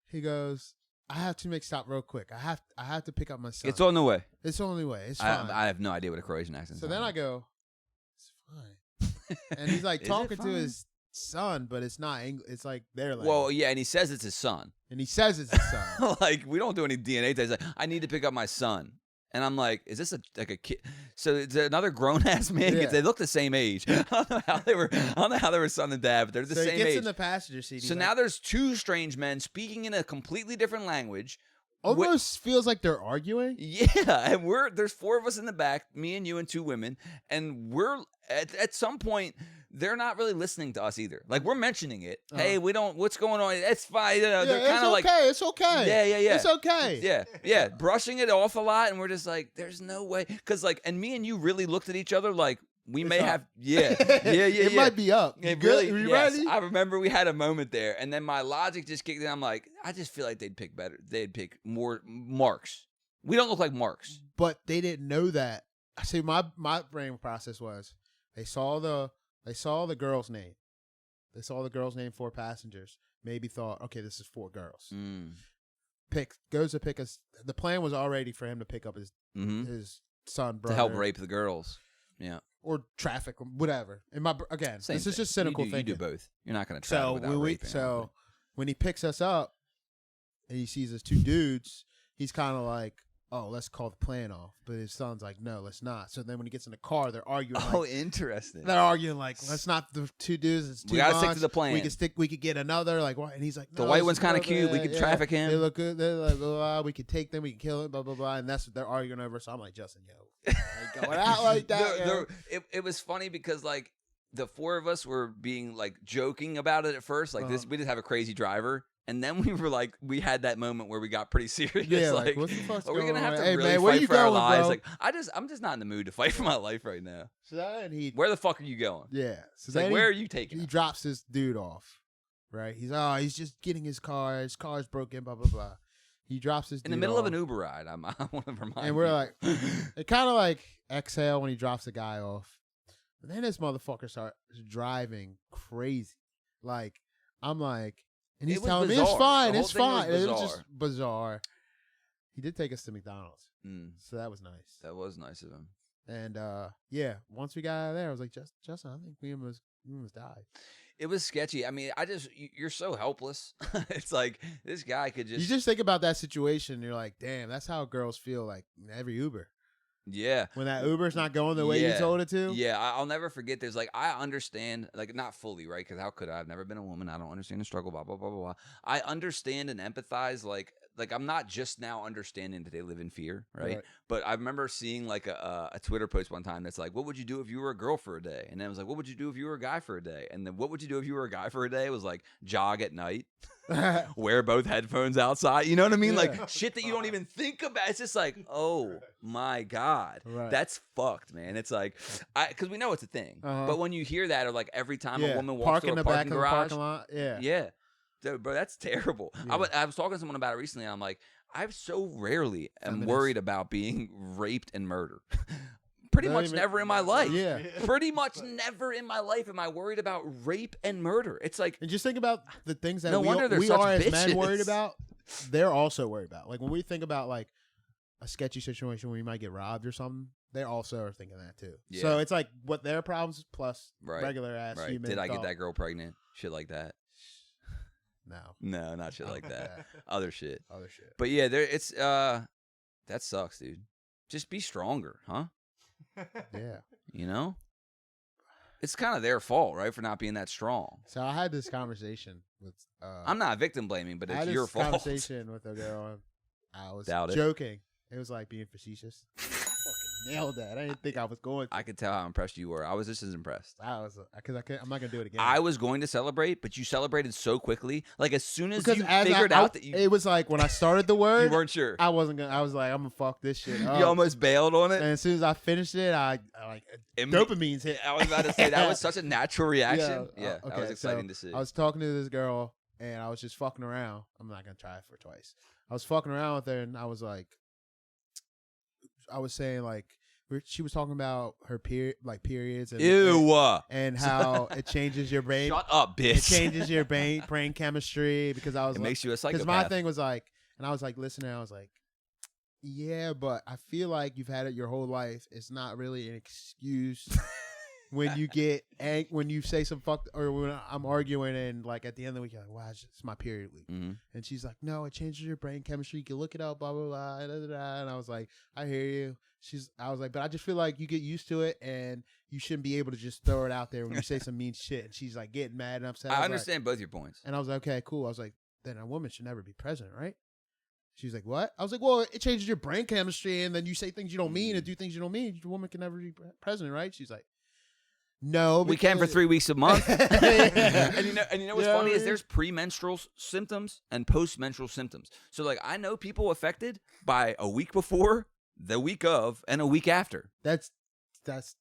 he goes, I have to make stop real quick. I have to pick up my son. It's on the way. It's on the way. It's fine. I have no idea what a Croatian accent is. So then I go, fine. And he's like talking to his son, but it's not English. It's like their language. Well, yeah, and he says it's his son. Like, we don't do any DNA tests. Like, I need to pick up my son. And I'm like, is this like a kid? So it's another grown ass man. Yeah. They look the same age. I don't know how they were son and dad, but they're the same age. So he gets in the passenger seat. So now there's two strange men speaking in a completely different language. Almost feels like they're arguing. Yeah, and there's four of us in the back, me and you and two women, and we're at some point they're not really listening to us either. Like, we're mentioning it. Hey, what's going on? It's fine. They're kind of like, it's okay. Yeah. It's okay. Yeah. Brushing it off a lot, and we're just like, there's no way. Because like, and me and you really looked at each other like, we may have, It might be up. You really, yes. Ready? I remember we had a moment there, and then my logic just kicked in. I'm like, I just feel like they'd pick better. They'd pick more marks. We don't look like marks. But they didn't know that. See, my brain process was they saw the girl's name. They saw the girl's name, 4 passengers. Maybe thought, okay, this is 4 girls. Goes to pick us. The plan was already for him to pick up his son, brother, to help rape the girls. Yeah. Or traffic, whatever. This is just cynical thinking. You do both. You're not going to try without raping. So when he picks us up and he sees us 2 dudes, he's kind of like, oh, let's call the plan off. But his son's like, no, let's not. So then when he gets in the car, they're arguing. Oh, interesting. They're arguing like, let's not the 2 dudes. It's too We gotta much. stick to the plan. We could get another. Like, what? And he's like, no, the white one's kind of cute. We could traffic him. They look good. They're like, blah, blah, blah. We could take them. We can kill him. Blah blah blah. And that's what they're arguing over. So I'm like, Justin, yo, like, going out like that. It was funny because like the 4 of us were being like joking about it at first. Like this, we just have a crazy driver. And then we were like, we had that moment where we got pretty serious. Yeah, like, what the fuck's are we gonna have to hey, really man, where fight you for our going, lives? bro? Like, I'm just not in the mood to fight for my life right now. So then where the fuck are you going? Yeah. So it's like, where are you taking? He drops this dude off, right? He's just getting his car. His car's broken. Blah blah blah. He drops this dude in the middle off, of an Uber ride. I want to remind. And we're like, it kind of like exhale when he drops the guy off. And then this motherfucker starts driving crazy. Like I'm like. And he's telling me, it's fine, it's fine. It was just bizarre. He did take us to McDonald's. So that was nice. That was nice of him. And, yeah, once we got out of there, I was like, Justin, I think we almost died. It was sketchy. I mean, you're so helpless. It's like, this guy could just... You just think about that situation, and you're like, damn, that's how girls feel like every Uber. Yeah. When that Uber's not going the way you told it to. Yeah, I'll never forget. There's like, I understand, like not fully, right? Because how could I? I've never been a woman. I don't understand the struggle, blah, blah, blah, blah, blah. I understand and empathize, like I'm not just now understanding that they live in fear, right? But I remember seeing like a Twitter post one time that's like, what would you do if you were a girl for a day? And then it was like, what would you do if you were a guy for a day? And then what would you do if you were a guy for a day? It was like, jog at night. Wear both headphones outside. You know what I mean? Like shit that you don't even think about. It's just like, oh my God. That's fucked, man. It's like, because we know it's a thing. But when you hear that, or like every time a woman walks to a parking garage. Parking lot. Yeah. Dude, bro, that's terrible. Yeah. I was talking to someone about it recently, and I'm like, I so rarely am worried about being raped and murdered. Pretty much never in my life. Yeah. Pretty much never in my life am I worried about rape and murder. It's like... And just think about the things that we such are as bitches. men worried about, they're also worried about. Like when we think about like a sketchy situation where you might get robbed or something, they also are thinking that too. Yeah. So it's like what their problems plus regular ass human. Did I get that girl pregnant? Shit like that. No, not shit like that. Other shit. But yeah, it's that sucks, dude. Just be stronger, huh? Yeah. You know? It's kind of their fault, right, for not being that strong. So I had this conversation with I'm not victim blaming, but it's your fault. I had this conversation with a girl. I was Doubt joking. It was like being facetious. Nailed that. I didn't think I was going to. I could tell how impressed you were. I was just as impressed. I was, because I'm not gonna do it again. I was going to celebrate, but you celebrated so quickly. Like as soon as you figured out that you, it was like when I started the word, you weren't sure. I wasn't gonna. I was like, I'm gonna fuck this shit up. You almost bailed on it. And as soon as I finished it, I like dopamine's hit. I was about to say that was such a natural reaction. Yeah, okay, that was exciting to see. I was talking to this girl, and I was just fucking around. I'm not gonna try it for twice. I was fucking around with her, and I was like, I was saying like. She was talking about her periods and how it changes your brain. Shut up, bitch. It changes your brain chemistry because I was makes you a psychopath. Because my thing was like, and I was like listening, I was like, yeah, but I feel like you've had it your whole life. It's not really an excuse when you get when you say some fucked or when I'm arguing and like at the end of the week you're like, wow, it's my period week. And she's like, no, it changes your brain chemistry. You can look it up, blah blah blah, da, da, da. And I was like, I hear you. I was like, but I just feel like you get used to it and you shouldn't be able to just throw it out there when you say some mean shit. And she's like getting mad and upset. I understand both your points. And I was like, okay, cool. I was like, then a woman should never be president, right? She's like, what? I was like, well, it changes your brain chemistry and then you say things you don't mean and do things you don't mean. A woman can never be president, right? She's like, no. We can for 3 weeks a month. and you know what's funny is there's premenstrual symptoms and postmenstrual symptoms. So like I know people affected by a week before, the week of, and a week after. That's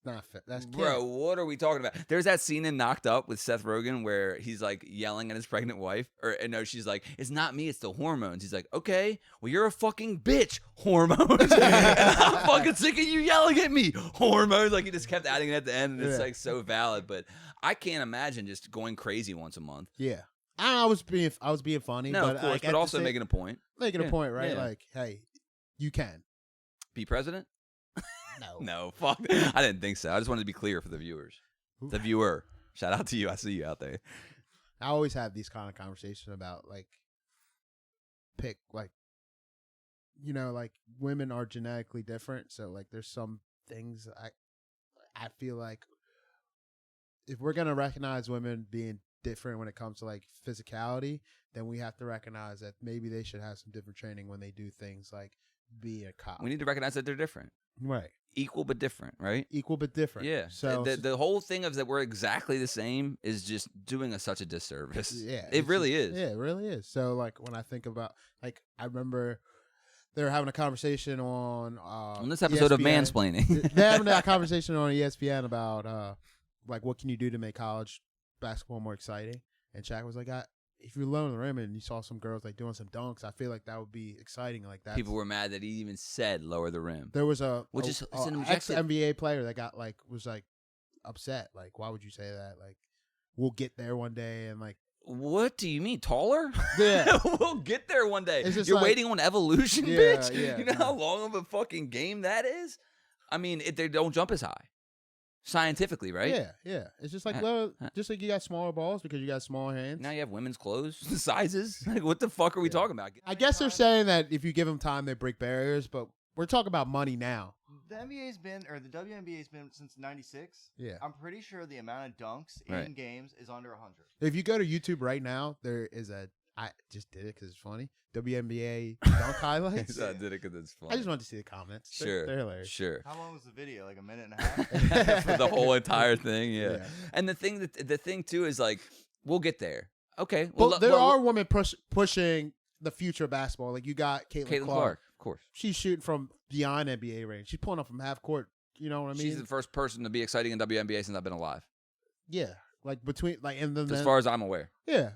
not fit. That's bro. What are we talking about? There's that scene in Knocked Up with Seth Rogen where he's like yelling at his pregnant wife, no, she's like, "It's not me, it's the hormones." He's like, "Okay, well you're a fucking bitch, hormones." And I'm fucking sick of you yelling at me, hormones. Like he just kept adding it at the end, and it's like so valid. But I can't imagine just going crazy once a month. Yeah, I was being funny. No, but of course, but also making a point. Making a point, right? Yeah. Like, hey, you can be president. No, fuck. I didn't think so. I just wanted to be clear for the viewers. The viewer. Shout out to you. I see you out there. I always have these kind of conversations about like like women are genetically different, so like there's some things I feel like if we're gonna recognize women being different when it comes to like physicality, then we have to recognize that maybe they should have some different training when they do things like be a cop. We need to recognize that they're different. Right. Equal but different, right? Equal but different. Yeah. So the whole thing of that we're exactly the same is just doing us such a disservice. Yeah. It really is. Yeah, it really is. So like when I think about like I remember they were having a conversation on this episode of ESPN. Mansplaining. They're having that conversation on ESPN about like what can you do to make college basketball more exciting? And Shaq was like, if you're low in the rim and you saw some girls like doing some dunks, I feel like that would be exciting. Like that. People were mad that he even said lower the rim. There was an ex NBA player that got was upset. Like, why would you say that? Like, we'll get there one day, and like, what do you mean taller? Yeah, we'll get there one day. You're like, waiting on evolution, yeah, bitch. Yeah, you know how long of a fucking game that is? I mean, they don't jump as high. Scientifically, right? Yeah. It's just like just like you got smaller balls because you got small hands. Now you have women's clothes sizes. Like, what the fuck are we talking about? I guess they're saying that if you give them time, they break barriers, but we're talking about money now. The NBA's been, or the WNBA's been since '96. Yeah, I'm pretty sure the amount of dunks in games is under 100. If you go to YouTube right now, there is I just did it because it's funny. WNBA dunk highlights. I did it because it's funny. I just wanted to see the comments. Sure, they're hilarious. Sure. How long was the video? Like a minute and a half. For the whole entire thing, yeah. And the thing too is like we'll get there. Okay, but there are women pushing the future of basketball. Like you got Caitlin Clark, of course. She's shooting from beyond NBA range. She's pulling up from half court. You know what I mean? She's the first person to be exciting in WNBA since I've been alive. Yeah, like between like and then as far as I'm aware. Yeah.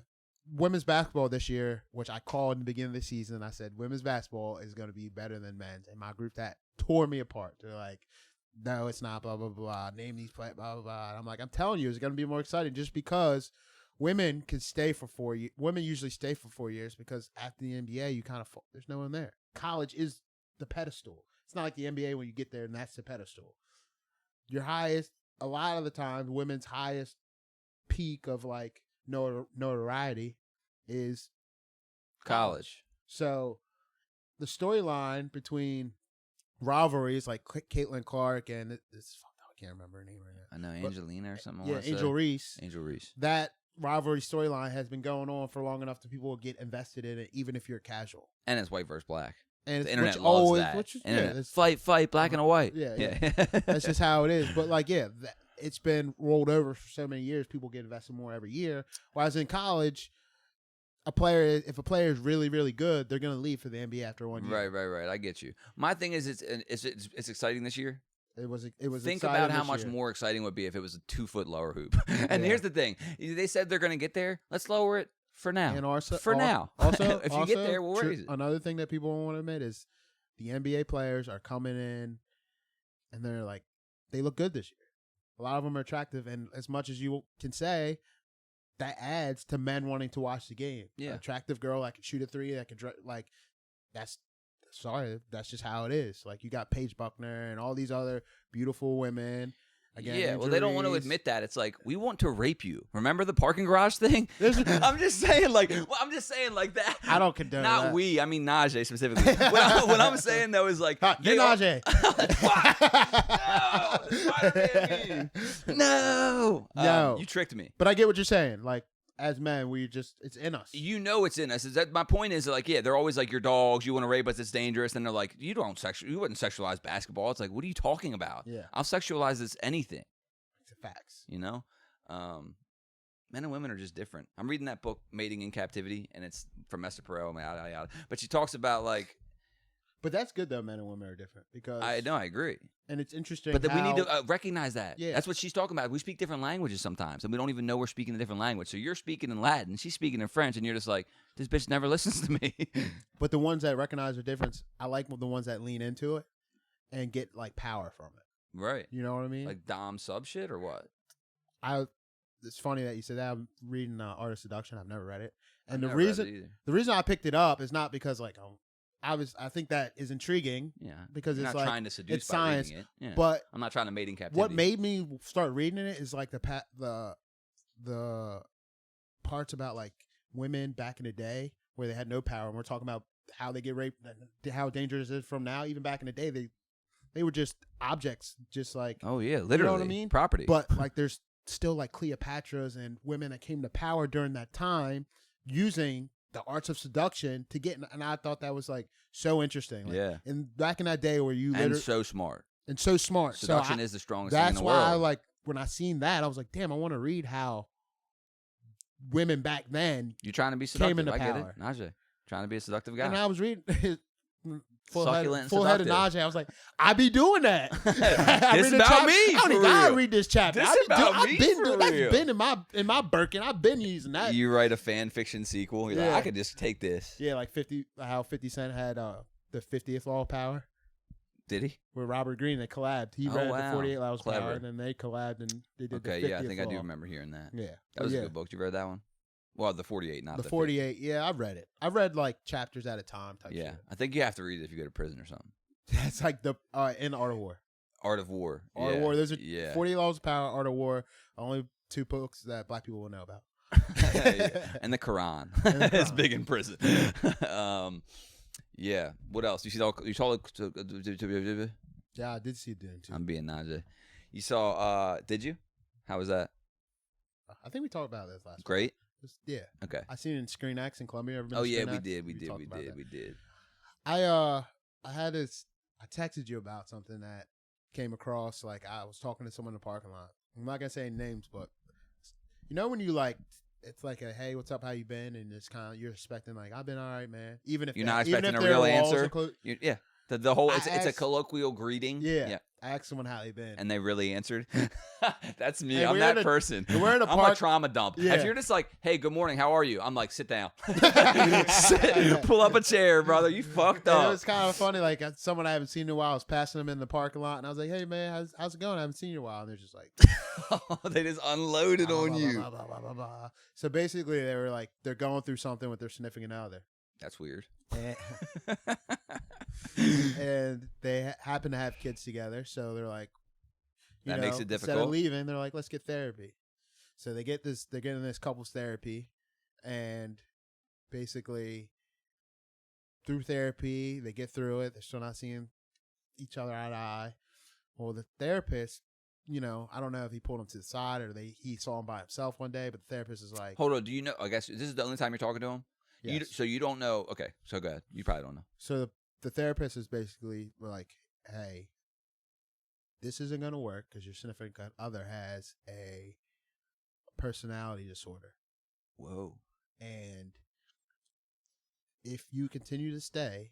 Women's basketball this year, which I called in the beginning of the season, I said women's basketball is going to be better than men's. And my group that tore me apart. They're like, no, it's not, blah, blah, blah. Name these play, blah, blah, blah. And I'm like, I'm telling you, it's going to be more exciting just because women can stay for 4 years. Women usually stay for 4 years because after the NBA, you kind of there's no one there. College is the pedestal. It's not like the NBA when you get there and that's the pedestal. Your highest, a lot of the time, women's highest peak of like notoriety is college. So the storyline between rivalries like Caitlin Clark and this I can't remember her name right now. I know Angelina or something. Yeah, Angel Reese. Angel Reese. That rivalry storyline has been going on for long enough that people will get invested in it, even if you're casual. And it's white versus black. And the internet loves that. Fight, black and white. Yeah. That's just how it is. But like, it's been rolled over for so many years. People get invested more every year. Whereas in college, if a player is really, really good, they're going to leave for the NBA after 1 year. Right. I get you. My thing is, it's exciting this year. It was. Think about how much more exciting it would be if it was a 2-foot lower hoop. And here's the thing: they said they're going to get there. Let's lower it for now. And also, now. Also, if you get there, we'll raise it. Another thing that people don't want to admit is the NBA players are coming in, and they're like, they look good this year. A lot of them are attractive, and as much as you can say, that adds to men wanting to watch the game. Yeah, an attractive girl that can shoot a three, that can that's just how it is. Like you got Paige Buckner and all these other beautiful women. Again, well, they don't want to admit that. It's like, we want to rape you. Remember the parking garage thing? I'm just saying like that. I don't condone Not that. We. I mean Najee specifically. what I'm saying though is like, you're Najee. No. No. You tricked me. But I get what you're saying. Like, as men, it's in us. You know it's in us. My point is like, they're always like, your dogs, you want to rape us, it's dangerous. And they're like, you wouldn't sexualize basketball. It's like, what are you talking about? Yeah. I'll sexualize this anything. It's facts. You know? Men and women are just different. I'm reading that book, Mating in Captivity, and it's from Esther Perel, yada, yada. But she talks about like, but that's good though. Men and women are different because I know, I agree. And it's interesting. But we need to recognize that. Yeah. That's what she's talking about. We speak different languages sometimes, and we don't even know we're speaking a different language. So you're speaking in Latin, she's speaking in French, and you're just like, this bitch never listens to me. But the ones that recognize the difference, I like the ones that lean into it and get like power from it. Right. You know what I mean? Like dom sub shit or what? It's funny that you said that. I'm reading Art of Seduction. I've never read it, and the reason I picked it up is not because like I think that is intriguing. Yeah, because you're it's not like trying to seduce it's by science, reading it. Yeah. But I'm not trying to mate in captivity. What made me start reading it is like the parts about like women back in the day where they had no power, and we're talking about how they get raped, how dangerous it is from now. Even back in the day, they were just objects, just like Oh yeah, literally. You know what I mean? Property. But like, there's still like Cleopatras and women that came to power during that time using the arts of seduction to get. And I thought that was like so interesting. Like, yeah. And back in that day where you And so smart. and so smart. Seduction so is the strongest thing in that's the why world. I like when I seen that, I was like, damn, I want to read how women back then You're trying to be seductive. into I get power. it. Najee. Trying to be a seductive guy. And I was reading full Succulent and headed seductive. Najee. I was like, I be doing that. This about me, I don't for even gotta real. read this chapter. This I be about I've me, been for doing real. that's been in my Birkin. I've been using that. You write a fan fiction sequel. You're like, Yeah. I could just take this. Yeah, like 50. How 50 Cent had the 50th Law of Power Did he? with Robert Greene. They collabed. He Oh, read wow. the 48 Laws of Clever. Power, and then they collabed and they did Okay, the 50th yeah, I think I do Law. remember hearing that. Yeah, That was yeah. a good book. You read that one? Well, the 48, not The the 48. Yeah, I've read it. I've read like chapters at a time. Type 50. Yeah, shit. I think you have to read it if you go to prison or something. That's like the in Art of War. Art of War. Art yeah. of War. Those are yeah. 48 Laws of Power, Art of War. Only two books that black people will know about. Yeah. And the Quran. And the It's Quran. big in prison. Yeah. What else? You saw Yeah, I did see it doing too. I'm being Najee. You saw did you? How was that? I think we talked about this last Great? week. Yeah. Okay. I seen it in Screen X in Columbia. Ever been Oh to yeah, Screen we X? did. We talked about that. did. I had this. I texted you about something that came across. Like I was talking to someone in the parking lot. I'm not gonna say any names, but you know when you like, it's like a hey, what's up? How you been? And it's kind of you're expecting like I've been all right, man. Even if You're they- not even expecting if a their real walls answer? are clo- Yeah. The whole I it's a asked- colloquial greeting. yeah. I asked someone how they been. And they really answered. That's me. Hey, I'm we're that in a- person. we're in a I'm a park- trauma dump. Yeah. If you're just like, hey, good morning, how are you? I'm like, sit down. Pull up a chair, brother. You fucked And up. it was kind of funny. Like someone I haven't seen in a while. I was passing them in the parking lot, and I was like, "Hey man, how's it going? I haven't seen you in a while." And they're just like, They just unloaded blah, on blah, you. blah, blah, blah, blah, blah. So basically, they were like, they're going through something with their significant other. That's weird. And they happen to have kids together, so they're like, That makes it Instead difficult. of leaving, they're like, let's get therapy. So they're getting this couples therapy, and basically through therapy, they get through it. They're still not seeing each other eye to eye. Well, the therapist, I don't know if he pulled him to the side or he saw him by himself one day, but the therapist is like, Hold on. Do you know? I guess this is the only time you're talking to him. yes. So you don't know. Okay. So go ahead. You probably don't know. So the therapist is basically like, hey, this isn't going to work because your significant other has a personality disorder. Whoa. And if you continue to stay,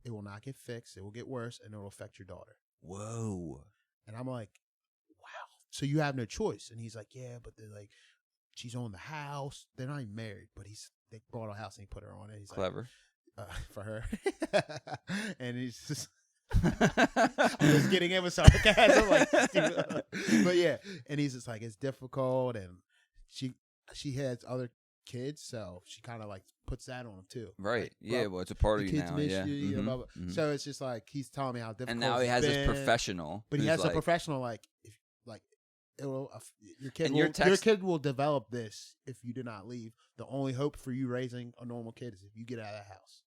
it will not get fixed. It will get worse, and it will affect your daughter. Whoa. And I'm like, wow. So you have no choice. And he's like, yeah, but they're like, she's on the house. They're not even married, but they bought a house and he put her on it. He's Clever. like, for her. And he's just, I'm just getting in with sarcasm. But yeah. And he's just like, it's difficult. And she has other kids, so she kind of like puts that on him too. Right. Like, Yeah. bro, Well, it's a part of the you kids now. miss Yeah. you, you know, Mhm, blah, blah. mhm. So it's just like he's telling me how difficult. And now he it's has this been. professional. But he who's has a like, professional like if like it will your kid And will, your your text- kid will develop this if you do not leave. The only hope for you raising a normal kid is if you get out of the house.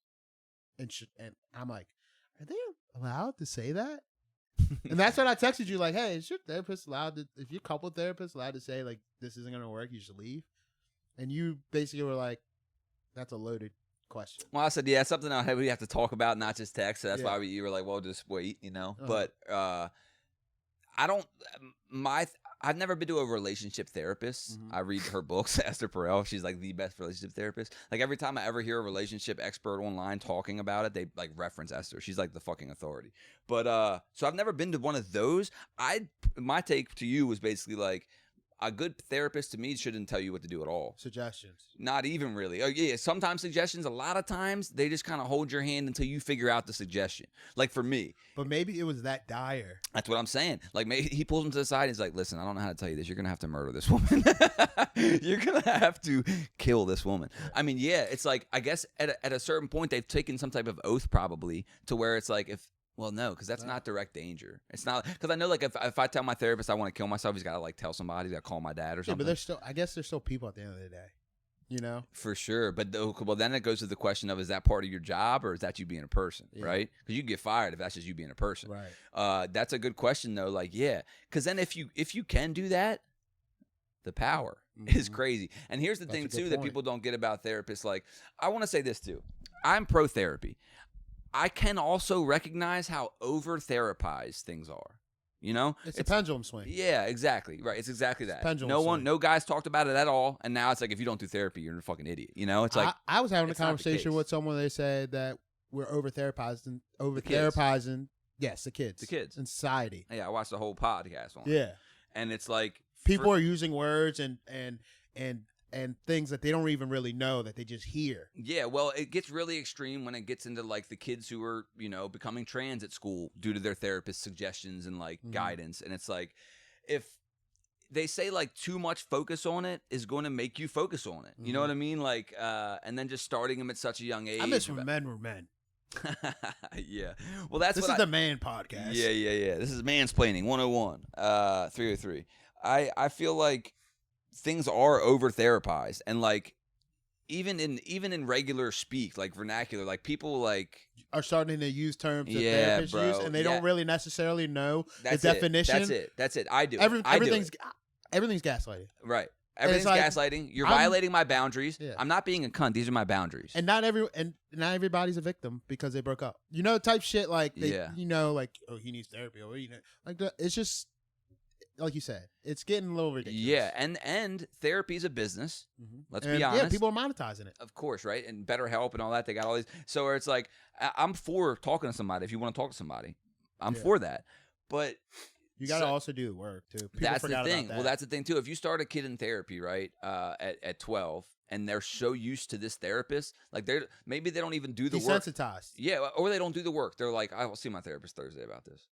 And I'm like, are they allowed to say that? And that's when I texted you like, hey, is your therapist allowed to? If your couple therapist allowed to say like this isn't gonna work, you should leave? And you basically were like, that's a loaded question. Well, I said, yeah, it's something we have to talk about, not just text. So that's Yeah. why you were like, well, just wait, Uh-huh. But I don't. I've never been to a relationship therapist. Mhm. I read her books, Esther Perel. She's like the best relationship therapist. Like every time I ever hear a relationship expert online talking about it, they like reference Esther. She's like the fucking authority. But so I've never been to one of those. My take to you was basically like, a good therapist to me shouldn't tell you what to do at all. Suggestions. Not even really. Oh yeah, sometimes suggestions. A lot of times they just kind of hold your hand until you figure out the suggestion. Like for me, But maybe it was that dire. that's what I'm saying. Like maybe he pulls him to the side. And he's like, "Listen, I don't know how to tell you this. You're gonna have to murder this woman. You're gonna have to kill this woman." I mean, yeah, it's like I guess at a certain point they've taken some type of oath probably to where it's like if. Well, no, because that's not direct danger. It's not because I know like if I tell my therapist I want to kill myself, he's got to like tell somebody, he's got to call my dad or Yeah, something. but I guess there's still people at the end of the day. You know, for sure. But well, then it goes to the question of, is that part of your job or is that you being a person, right? Because you get fired if that's just you being a person. Right. That's a good question though. Like, yeah, because then if you can do that, the power is crazy. And here's the thing too that people don't get about therapists. Like, I want to say this too. I'm pro therapy. I can also recognize how over therapized things are. You know, it's a pendulum swing. Yeah, exactly. Right. It's exactly that. Pendulum swing. No guys talked about it at all. And now it's like, if you don't do therapy, you're a fucking idiot. You know, it's like, I was having a conversation with someone. They said that we're over therapizing. Yes, the kids in society. Yeah, I watched the whole podcast on it. Yeah, and it's like people are using words and things that they don't even really know, that they just hear. Yeah, well, it gets really extreme when it gets into like the kids who are, you know, becoming trans at school due to their therapist's suggestions and like guidance. And it's like, if they say like too much focus on it is going to make you focus on it. You know what I mean? Like, and then just starting them at such a young age. I miss when men were men. Yeah. Well, this is the man podcast. Yeah. This is Mansplaining 101, 303. I feel like things are over therapized, and like even in regular speak, like vernacular, like people like are starting to use terms that therapists use, and they don't really necessarily know the definition. That's it. I do. Everything's gaslighting. Right. Everything's like, gaslighting. You're violating my boundaries. Yeah. I'm not being a cunt. These are my boundaries. And not everybody's a victim because they broke up. You know, type shit like you know, like, oh, he needs therapy, or you know, like it's just like you said, it's getting a little ridiculous. Yeah, and therapy's a business. Let's be honest. Yeah, people are monetizing it. Of course, right? And BetterHelp and all that. They got all these. So it's like, I'm for talking to somebody. If you want to talk to somebody, I'm for that. But you got to also do the work too. People that's the thing. About that. Well, that's the thing too. If you start a kid in therapy, right, at 12, and they're so used to this therapist, like maybe they don't even do the work. Desensitized. Yeah, or they don't do the work. They're like, I will see my therapist Thursday about this.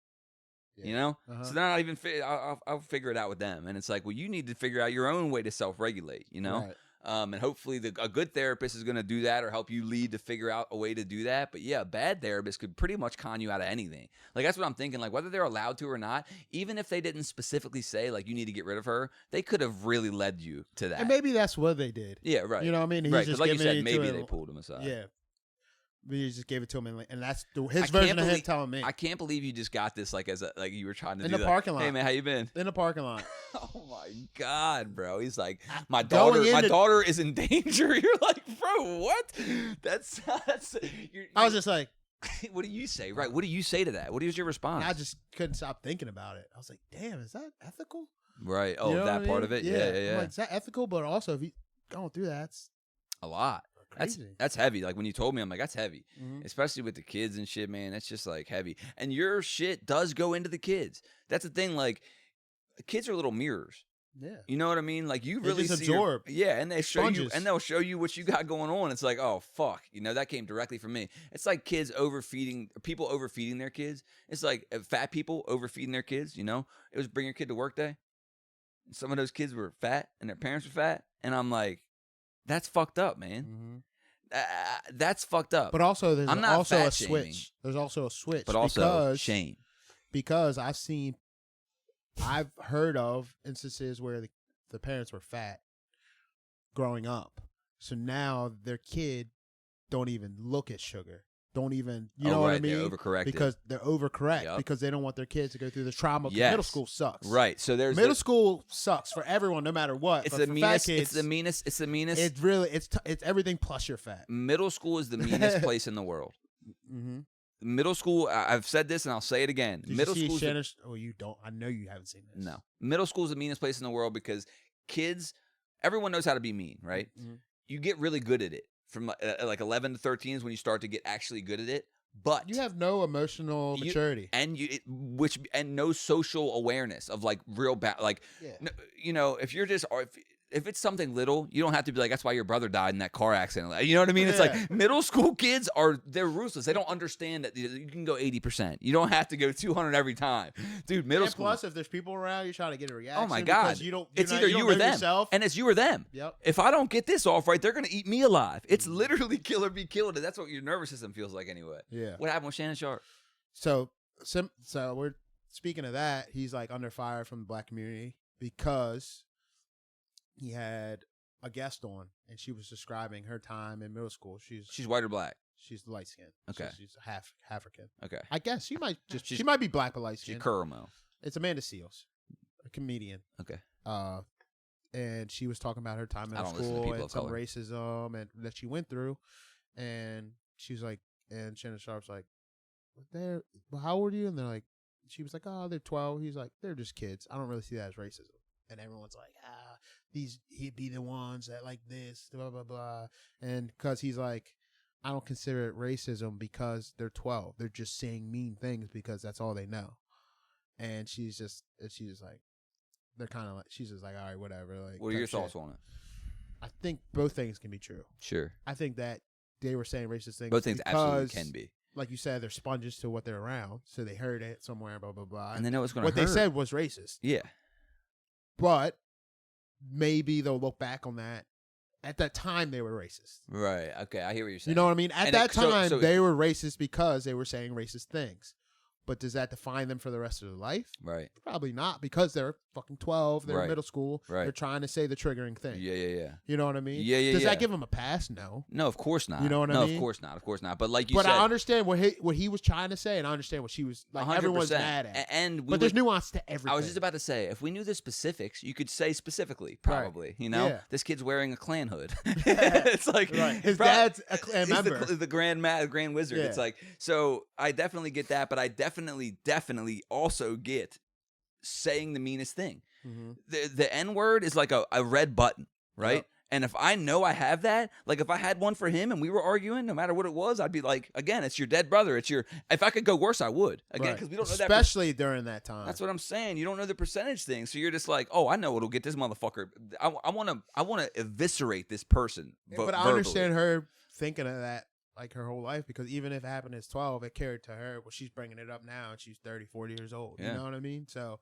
Yeah. You know, so they're not even. I'll figure it out with them, and it's like, well, you need to figure out your own way to self-regulate. You know, and hopefully a good therapist is going to do that, or help you lead to figure out a way to do that. But yeah, a bad therapist could pretty much con you out of anything. Like, that's what I'm thinking. Like, whether they're allowed to or not, even if they didn't specifically say like you need to get rid of her, they could have really led you to that. And maybe that's what they did. Yeah, right. You know what I mean? He's just like you said, maybe they pulled him aside. Yeah. But you just gave it to him, and that's his version of him telling me. I can't believe you just got this like you were trying to in do the parking lot. Hey man, how you been? In the parking lot. Oh my god, bro! He's like, my daughter is in danger. You're like, bro, what? That's. I was just like, what do you say? Right? What do you say to that? What is your response? I just couldn't stop thinking about it. I was like, damn, is that ethical? Right. Oh, you know that part of it. Yeah. I'm like, is that ethical? But also, if you don't do that, it's a lot. That's heavy. Like, when you told me, I'm like, that's heavy. Especially with the kids and shit, man. That's just like heavy. And your shit does go into the kids. That's the thing. Like, kids are little mirrors. Yeah. You know what I mean? Like, you really just absorb. And they show you, and they'll show you what you got going on. It's like, oh fuck, you know, that came directly from me. It's like people overfeeding their kids. It's like fat people overfeeding their kids. You know, it was bring your kid to work day. Some of those kids were fat, and their parents were fat, and I'm like, that's fucked up, man. That's fucked up. But also, there's also a switch. Shaming. There's also a switch. But also shame. Because I've heard of instances where the parents were fat growing up. So now their kid don't even look at sugar. Don't even, you know what I mean? They're overcorrected. Because they're overcorrect because they don't want their kids to go through the trauma. Yes. Middle school sucks. Right. So there's middle school sucks for everyone, no matter what. It's the meanest. It's the meanest. It's the meanest. It's really it's everything plus you're fat. Middle school is the meanest place in the world. Middle school. I've said this and I'll say it again. Middle school. Oh, you don't. I know you haven't seen this. No. Middle school is the meanest place in the world because kids. Everyone knows how to be mean, right? You get really good at it. From like 11 to 13 is when you start to get actually good at it. But you have no emotional maturity, and no social awareness of like real bad. Like, you know, if you're just if it's something little, you don't have to be like, that's why your brother died in that car accident. You know what I mean? It's like middle school kids they're ruthless. They don't understand that you can go 80%. You don't have to go 200 every time, dude. Middle school. Plus, if there's people around, you're trying to get a reaction. Oh my god! It's either you or them, and it's you or them. Yep. If I don't get this off right, they're gonna eat me alive. It's literally kill or be killed. That's what your nervous system feels like anyway. Yeah. What happened with Shannon Sharp? So we're speaking of that. He's like under fire from the black community because he had a guest on, and she was describing her time in middle school. She's white or black? She's light skinned. Okay. So she's half African. Okay. I guess she might she might be black but light She's skinned. caramel. It's Amanda Seales, a comedian. Okay. And she was talking about her time in school and some racism and that she went through, and she was like, and Shannon Sharp's like, how old are you? And they're like, she was like, oh, they're 12. He's like, they're just kids. I don't really see that as racism. And everyone's like, he'd be the ones that like this, blah, blah, blah. And because he's like, I don't consider it racism because they're 12. They're just saying mean things because that's all they know. And she's just like, they're kind of like, she's just like, all right, whatever. Like, what are your thoughts on it? I think both things can be true. Sure. I think that they were saying racist things. Both things absolutely can be. Like you said, they're sponges to what they're around. So they heard it somewhere, blah, blah, blah. And they know it's going to hurt. What they said was racist. Yeah. But maybe they'll look back on that. At that time, they were racist. Right. Okay. I hear what you're saying. You know what I mean? At that time, they were racist because they were saying racist things. But does that define them for the rest of their life? Right. Probably not, because they're fucking 12. They're in middle school. Right. They're trying to say the triggering thing. Yeah. You know what I mean? Yeah. Does that give them a pass? No. No, of course not. You know what I mean? No, of course not. But like you said. But I understand what he was trying to say, and I understand what she was, like, 100%. Everyone's mad at. But there's nuance to everything. I was just about to say, if we knew the specifics, you could say specifically, probably. Right. You know? Yeah. This kid's wearing a Klan hood. It's like. Right. His dad's a Klan member. The Grand Wizard. Yeah. It's like, so I definitely get that, but I definitely also get saying the meanest thing. Mm-hmm. The N word is like a red button, right? Yep. And if I know I have that, like if I had one for him and we were arguing, no matter what it was, I'd be like, again, it's your dead brother. If I could go worse, I would. Again, because we don't know that. Especially during that time. That's what I'm saying. You don't know the percentage thing. So you're just like, oh, I know what'll get this motherfucker. I want to eviscerate this person. But I understand her thinking of that like her whole life, because even if it happened as 12, it carried to her. Well, she's bringing it up now and she's 30, 40 years old. Yeah. You know what I mean? So,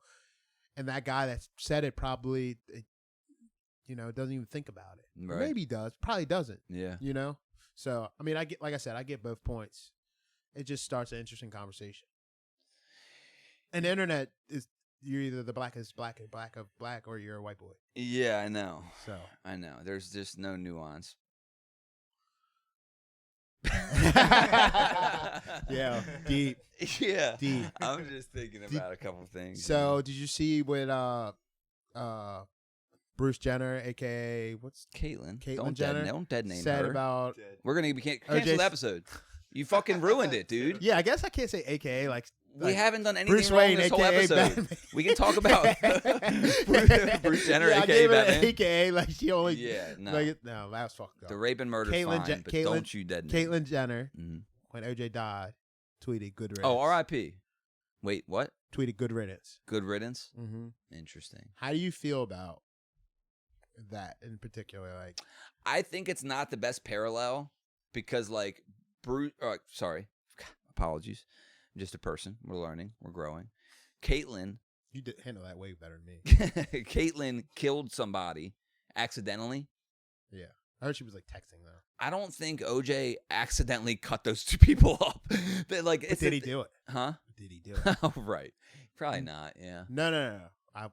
and that guy that said it probably, doesn't even think about it. Right. Maybe does. Probably doesn't. Yeah. You know? So, I mean, I get both points. It just starts an interesting conversation. And the internet is, you're either the blackest black of black or you're a white boy. Yeah, I know. So I know. There's just no nuance. Yeah, deep. Yeah, deep. I'm just thinking about a couple things. So, did you see what Bruce Jenner, aka what's Caitlyn Jenner, don't dead name said her. About we're gonna cancel the episode. You fucking ruined it, dude. Yeah, I guess I can't say AKA like. We haven't done anything Bruce wrong Wayne, this whole AKA episode. Batman. We can talk about Bruce Jenner, yeah, AKA Batman. AKA like she only. Yeah, no. No, that was fucked up. The rape and murder fine, but don't you dead name. Caitlyn Jenner, when OJ died, tweeted good riddance. Oh, R.I.P. Wait, what? Tweeted good riddance. Good riddance? Mm-hmm. Interesting. How do you feel about that in particular? Like, I think it's not the best parallel because, like, Bruce. Sorry, apologies. I'm just a person. We're learning. We're growing. Caitlyn. You did handle that way better than me. Caitlyn killed somebody accidentally. Yeah, I heard she was like texting though. I don't think OJ accidentally cut those two people up. Like, did he do it? Huh? Did he do it? Oh, right. Probably not. Yeah. No. Have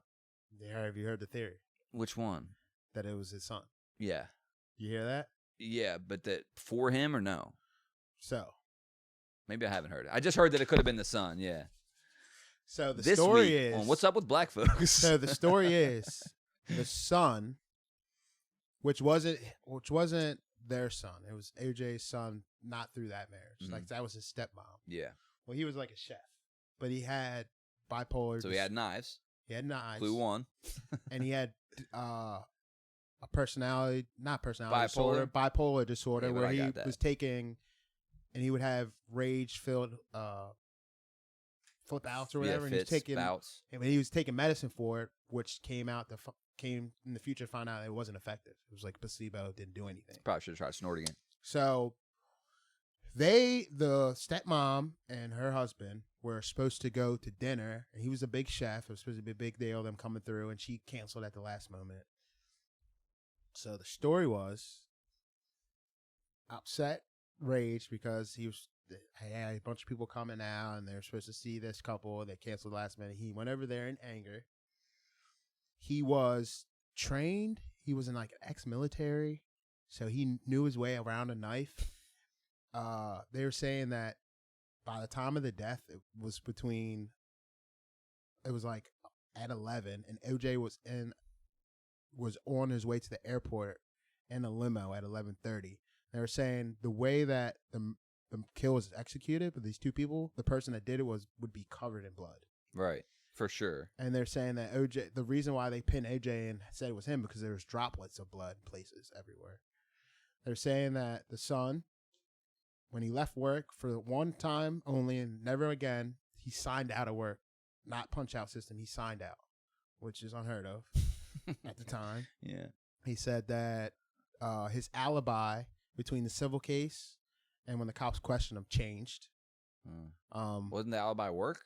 you heard the theory? Which one? That it was his son. Yeah. You hear that? Yeah, but that for him or no? So. Maybe I haven't heard it. I just heard that it could have been the son. Yeah. So the story is on What's Up with Black Folks. So the story is the son, which wasn't their son. It was AJ's son, not through that marriage. Mm-hmm. Like that was his stepmom. Yeah. Well, he was like a chef, but he had bipolar. So he had knives. He had knives. Flew one. And he had a bipolar disorder, yeah, where he was taking. And he would have rage-filled flip outs or whatever. Yeah, fits, bouts. And he was taking medicine for it, which came in the future to find out it wasn't effective. It was like placebo, it didn't do anything. Probably should have tried snorting it. So the stepmom and her husband were supposed to go to dinner, and he was a big chef. It was supposed to be a big deal, them coming through, and she canceled at the last moment. So the story was upset. Rage because he had a bunch of people coming out and they're supposed to see this couple. They canceled last minute. He went over there in anger. He was trained. he was in like ex-military, so he knew his way around a knife. They were saying that by the time of the death, it was like at 11, and OJ was on his way to the airport in a limo at 11:30. They were saying the way that the kill was executed with these two people, the person that did it would be covered in blood. Right, for sure. And they're saying that OJ, the reason why they pinned OJ and said it was him because there was droplets of blood places everywhere. They're saying that the son, when he left work for one time only and never again, he signed out of work. Not punch out system, he signed out, which is unheard of at the time. Yeah. He said that his alibi between the civil case and when the cops questioned him changed. Wasn't the alibi work?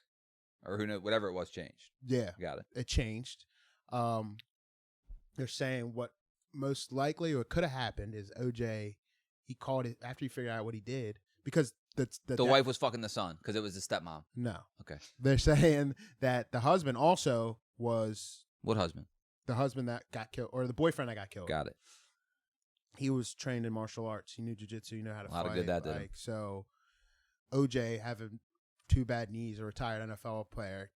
Or who knows, whatever it was changed. Yeah. Got it. It changed. They're saying what most likely or could have happened is OJ, he called it after he figured out what he did because the wife was fucking the son because it was his stepmom. No. Okay. They're saying that the husband also was What husband? the husband that got killed or the boyfriend that got killed. Got it. He was trained in martial arts. He knew jiu-jitsu. You know how to A lot fight. of good that did him. like so. OJ having 2 bad knees, a retired NFL player,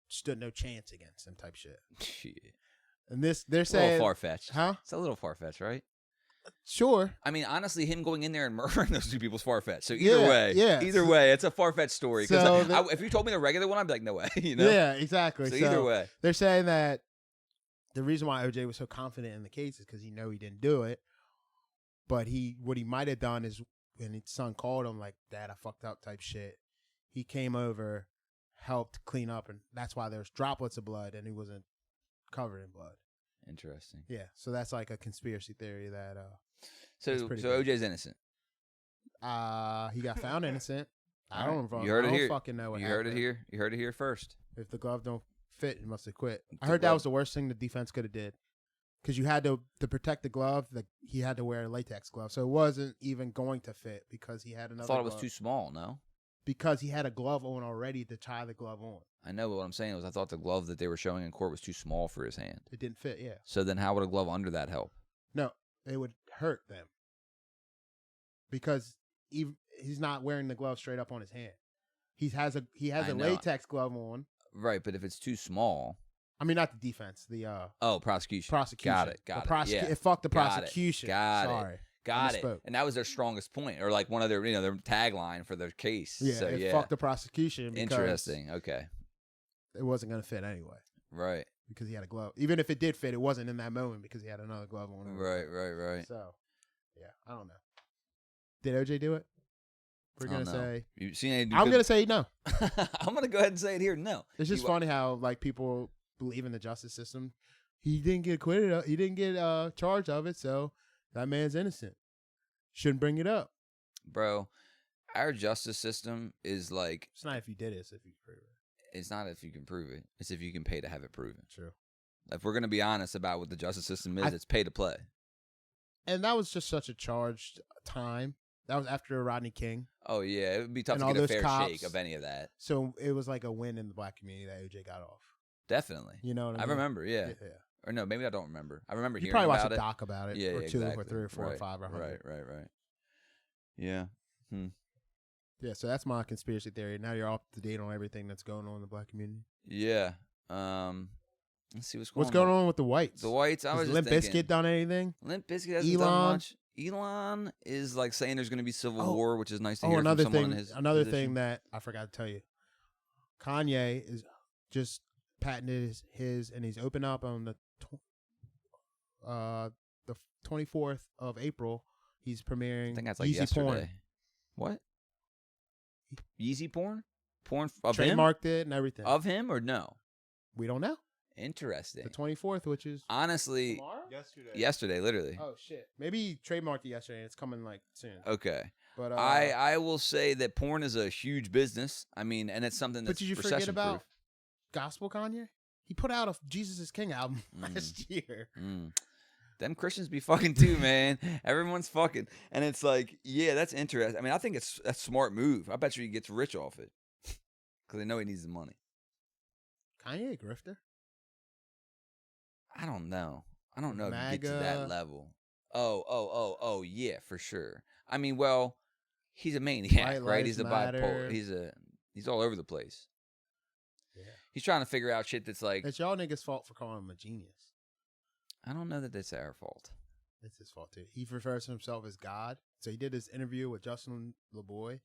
stood no chance against him. Type shit. Shit. And they're It's a saying, little far-fetched. huh? It's a little far-fetched, right? Sure. I mean, honestly, him going in there and murdering those two people's far-fetched. So either way, it's a far-fetched story. Because if you told me the regular one, I'd be like, no way. You know? Yeah, exactly. So either way, they're saying that the reason why OJ was so confident in the case is because he know he didn't do it. But what he might have done is when his son called him like, "Dad, I fucked up," type shit. He came over, helped clean up, and that's why there's droplets of blood, and he wasn't covered in blood. interesting. Yeah, so that's like a conspiracy theory that So pretty good. OJ's innocent. he got found innocent. I don't You heard it here. fucking know what You heard it happened. here. You heard it here first. If the glove don't fit, he must have quit. I The heard that glove- was the worst thing the defense could have did. Because you had to protect the glove, he had to wear a latex glove. So it wasn't even going to fit because he had I another thought it was glove. too small. No, Because he had a glove on already to tie the glove on. I know, but what I'm saying was I thought the glove that they were showing in court was too small for his hand. It didn't fit, yeah. So then how would a glove under that help? No, it would hurt them. Because he's not wearing the glove straight up on his hand. He has a I know. latex glove on. Right, but if it's too small. I mean, not the defense, the Prosecution. prosecution. Got it. Yeah. It fucked the Got it. prosecution. Got it. Sorry. Got it. misspoke. And that was their strongest point, or like one of their, their tagline for their case. Yeah, So, it yeah. fucked the prosecution because Interesting. Okay. it wasn't going to fit anyway Right. because he had a glove. Even if it did fit, it wasn't in that moment because he had another glove on. Right. So, yeah, I don't know. Did OJ do it? We're I don't going to know. say. You seen any? I'm going to say no. I'm gonna go ahead and say it here. No. It's just funny how like people believe in the justice system. He didn't get acquitted. He didn't get charged of it, so that man's innocent. Shouldn't bring it up. Bro, our justice system is like, It's not if you did it, it's if you prove it. it's not if you can prove it. It's if you can pay to have it proven. True. If we're gonna be honest about what the justice system is, it's pay to play. And that was just such a charged time. That was after Rodney King. Oh yeah, it would be tough And to all get a those fair cops. shake of any of that. So it was like a win in the black community that OJ got off. Definitely. You know what I I mean? remember, yeah. Yeah. Or no, maybe I don't remember. I remember You hearing probably watched about a it. doc about it. Yeah, or yeah, two, exactly. or 3, or 4, or Right, 5, or 100. Right. Yeah. Yeah, so that's my conspiracy theory. Now you're up to date on everything that's going on in the black community. Yeah. Let's see What's going on with the whites? The whites, I was Has just Limp thinking. Bizkit done anything? Limp Bizkit hasn't done much. Elon is like saying there's going to be civil war, which is nice to hear another from someone thing. in his Another position. thing that I forgot to tell you. Kanye is just patented his and he's open up on the 24th of April. He's premiering I think that's like Yeezy yesterday. Porn. What? Yeezy porn? Porn of him? Trademarked it and everything. Of him or no? We don't know. Interesting. The 24th, which is Honestly, tomorrow? yesterday, literally. Oh shit! Maybe he trademarked it yesterday. And it's coming like soon. Okay. But I will say that porn is a huge business. I mean, and it's something that's But did you forget recession-proof. about Gospel Kanye? He put out a Jesus is King album last year. Them Christians be fucking too, man. Everyone's fucking. And it's like, yeah, that's interesting. I mean, I think it's a smart move. I bet you he gets rich off it. Because they know he needs the money. Kanye a grifter? I don't know. I don't know if you get to MAGA. that level. Oh, yeah, for sure. I mean, well, he's a maniac, right? He's a bipolar. He's all over the place. Yeah. He's trying to figure out shit that's like, It's y'all niggas' fault for calling him a genius. I don't know that that's our fault. It's his fault too. He refers to himself as God. So he did this interview with Justin LeBoy,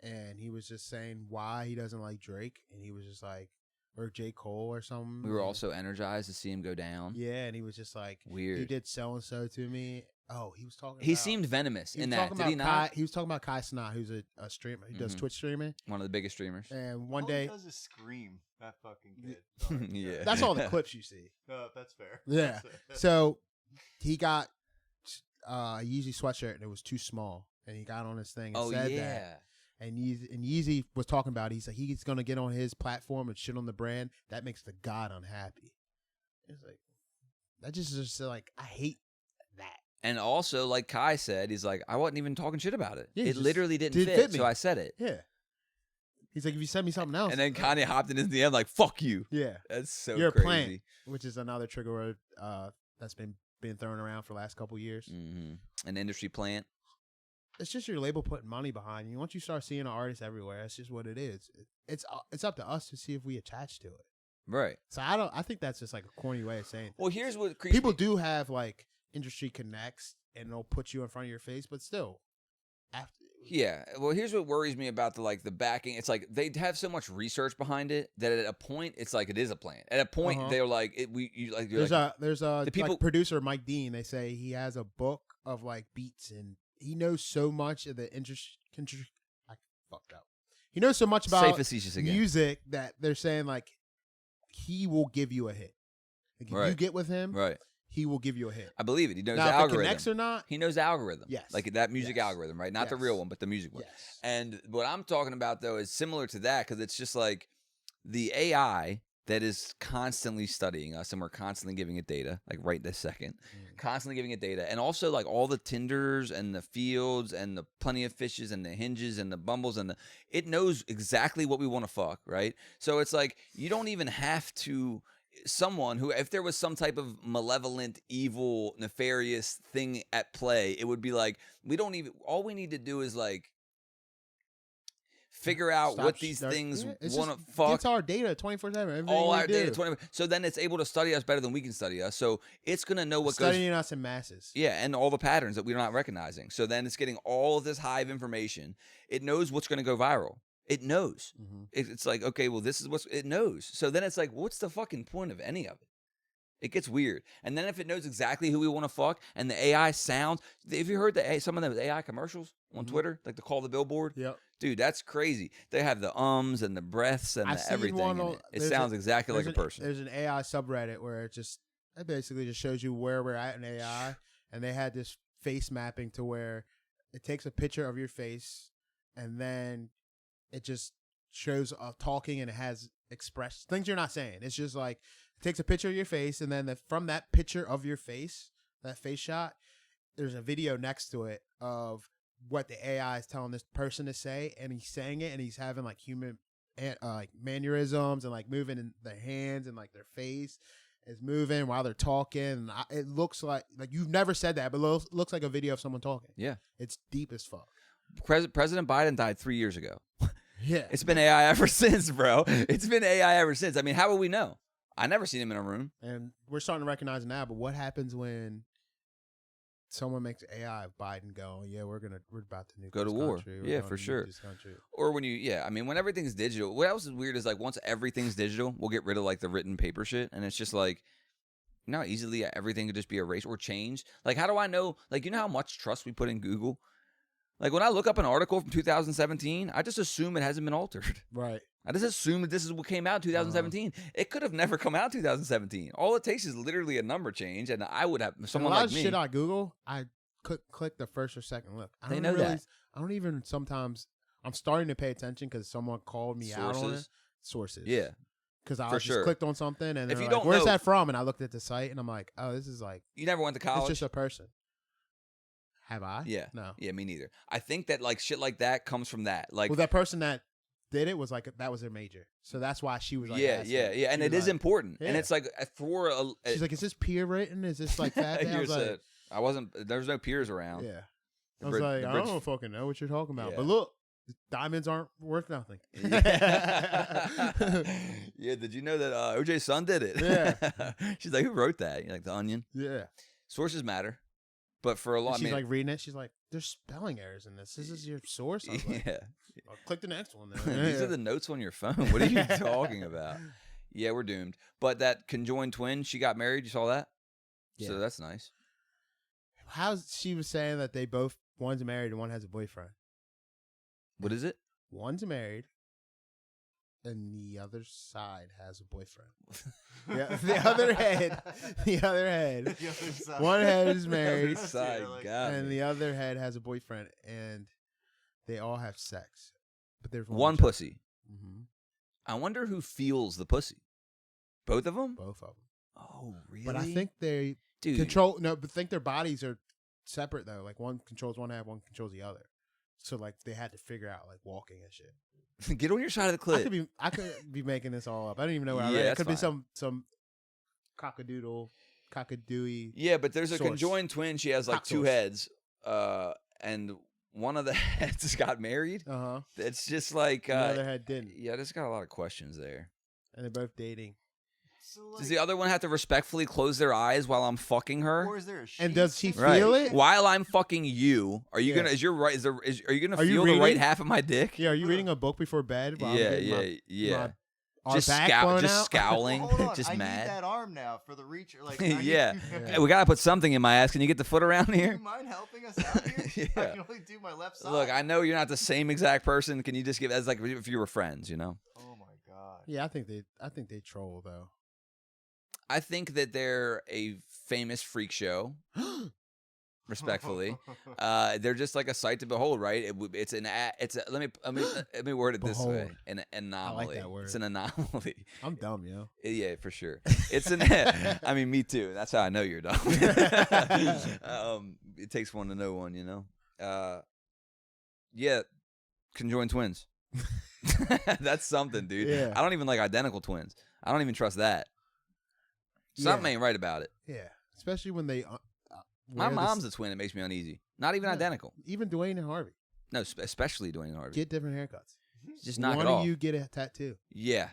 and he was just saying why he doesn't like Drake, and he was just like, or J. Cole or something. We were also energized to see him go down. Yeah, and he was just like, Weird. He did so and so to me. Oh, he was talking. He seemed venomous in that. Did he not? Kai, he was talking about Kai Cenat, who's a streamer. He does Twitch streaming. One of the biggest streamers. And one All day, he does is scream. That fucking kid. Sorry. Yeah. that's all the clips you see. That's fair. Yeah. So he got a Yeezy sweatshirt and it was too small, and he got on his thing and said that. And Yeezy was talking about it. He's like, he's gonna get on his platform and shit on the brand. That makes the God unhappy. It's like that just like I hate that. And also, like Kai said, he's like, I wasn't even talking shit about it. Yeah, it literally didn't fit fit, me. so I said it. Yeah. He's like, if you send me something else. And then Kanye hopped in the end like, fuck you. Yeah. That's so You're crazy. a plant, which is another trigger word that's been thrown around for the last couple years. An industry plant. It's just your label putting money behind you. Once you start seeing an artist everywhere, that's just what it is. It's up to us to see if we attach to it. Right. So I think that's just like a corny way of saying things. Well, here's what creeps People me. do have like industry connects and they'll put you in front of your face, but still, Yeah. Well, here's what worries me about the backing. It's like they have so much research behind it that at a point it's like it is a plant. At a point they're like there's a the people like producer Mike Dean. They say he has a book of like beats and he knows so much of the industry. I fucked up. He knows so much about music that they're saying like he will give you a hit. Like if you get with him, he will give you a hit. I believe it. He knows now, the if algorithm. It connects or not? He knows the algorithm. Yes. Like that music algorithm, right? Not the real one, but the music one. Yes. And what I'm talking about, though, is similar to that because it's just like the AI that is constantly studying us and we're constantly giving it data, like right this second, constantly giving it data. And also like all the Tinders and the Fields and the Plenty of Fishes and the Hinges and the Bumbles and it knows exactly what we want to fuck, right? So it's like you don't even have to... Someone who, if there was some type of malevolent, evil, nefarious thing at play, it would be like, all we need to do is like figure out what these things want to fuck. It's our data 24/7. All our data 24. So then it's able to study us better than we can study us. So it's going to know what studying us in masses. Yeah, and all the patterns that we're not recognizing. So then it's getting all of this hive information. It knows what's going to go viral. It knows. It's like, okay, well, this is it knows. So then it's like, what's the fucking point of any of it? It gets weird. And then if it knows exactly who we want to fuck and the AI sounds, have you heard some of those AI commercials on Twitter, like the Call the Billboard? Yep. Dude, that's crazy. They have the ums and the breaths and the everything in it. It sounds exactly like a person. There's an AI subreddit where it basically just shows you where we're at in AI. And they had this face mapping to where it takes a picture of your face and then it just shows talking and it has expressed things you're not saying. It's just like it takes a picture of your face and then from that picture of your face, that face shot, there's a video next to it of what the AI is telling this person to say, and he's saying it and he's having like human like mannerisms and like moving in their hands and like their face is moving while they're talking. And it looks like you've never said that, but it looks like a video of someone talking. Yeah, it's deep as fuck. President Biden died 3 years ago. Yeah. It's been AI ever since, bro. It's been AI ever since. I mean, how would we know? I never seen him in a room. And we're starting to recognize it now, but what happens when someone makes AI of Biden go, yeah, we're about to nuke go to this war. Country. Yeah, for sure. Or when I mean, when everything's digital, what else is weird is like once everything's digital, we'll get rid of like the written paper shit. And it's just like, you know how easily everything could just be erased or changed? Like, how do I know? Like, you know how much trust we put in Google? Like, when I look up an article from 2017, I just assume it hasn't been altered. Right. I just assume that this is what came out in 2017. It could have never come out in 2017. All it takes is literally a number change, and I would have someone like me. A lot of shit I Google, I click the first or second look. They know that. I don't even sometimes. I'm starting to pay attention because someone called me out on it. Sources. Yeah. Because I just clicked on something, and if you like, don't where's know, that from? And I looked at the site, and I'm like, oh, this is like. You never went to college? It's just a person. Have I? Yeah. No. Yeah, me neither. I think that like shit like that comes from that. Like, well, that person that did it was like that was their major, so that's why she was like, yeah, and it is important, and Yeah. it's like for a. She's like, is this peer written? Is this like fat? I was like, I wasn't. There's no peers around. yeah. I was like, I don't fucking know what you're talking about, Yeah. but look, diamonds aren't worth nothing. Yeah. Did you know that OJ's son did it? Yeah. She's like, who wrote that? You're like, The Onion. Yeah. Sources matter, but for a lot, She's like reading it. She's like, there's spelling errors in this. This is your source. I was like, yeah. I'll click the next one. Then. These are the notes on your phone. What are you talking about? Yeah, we're doomed. But that conjoined twin, she got married. You saw that? Yeah. So that's nice. How's she was saying that they both, one's married and one has a boyfriend. What is it? One's married and the other side has a boyfriend. Yeah, the other head. One head is married and the other head has a boyfriend, and they all have sex. But there's one pussy. Mm-hmm. I wonder who feels the pussy. Both of them? Both of them. Oh, really? But I think they control. No, but think their bodies are separate though. Like one controls one half, one controls the other. So like they had to figure out like walking and shit. Get on your side of the clip. I could be making this all up. I don't even know what I Yeah, read. It that's could be fine. some cockadooey. Yeah, but there's a source. conjoined twin. She has like Cock two source. heads, and one of the heads got married. It's just like The other head didn't, yeah, there's got a lot of questions there. and they're both dating. So, like, Does the other one have to respectfully close their eyes while I'm fucking her? or is there a sheet? And does he Right. feel it? While I'm fucking you, are you Yeah. gonna? Is your right? Are you gonna Are you feel the right reading? half of my dick? Yeah, are you reading a book before bed? While I'm Yeah, getting yeah. our Just back blown out? scowling, Well, hold on. just I mad. need that arm now for the reach. Like, Yeah. Yeah. Hey, we gotta put something in my ass. Can you get the foot around Do you here? mind helping us out here? I Yeah. can only do my left side. Look, I know you're not the same exact person. Can you just give as like if you were friends, you know? Oh my god. Yeah, I think they troll though. I think that they're a famous freak show. Respectfully, they're just like a sight to behold, right? It's let me word it this way: Behold. an anomaly. that word. It's an anomaly. I'm dumb, yo. Yeah, for sure. It's an. I mean, me too. That's how I know you're dumb. It takes one to know one, you know. Yeah, conjoined twins. That's something, dude. Yeah. I don't even like identical twins. I don't even trust that. Something ain't right about it. Yeah, especially when they. My mom's a twin. It makes me uneasy. Not even identical. Even Dwayne and Harvey No, especially Dwayne and Harvey. get different haircuts. Just knock One it of off. you get a tattoo. Yeah,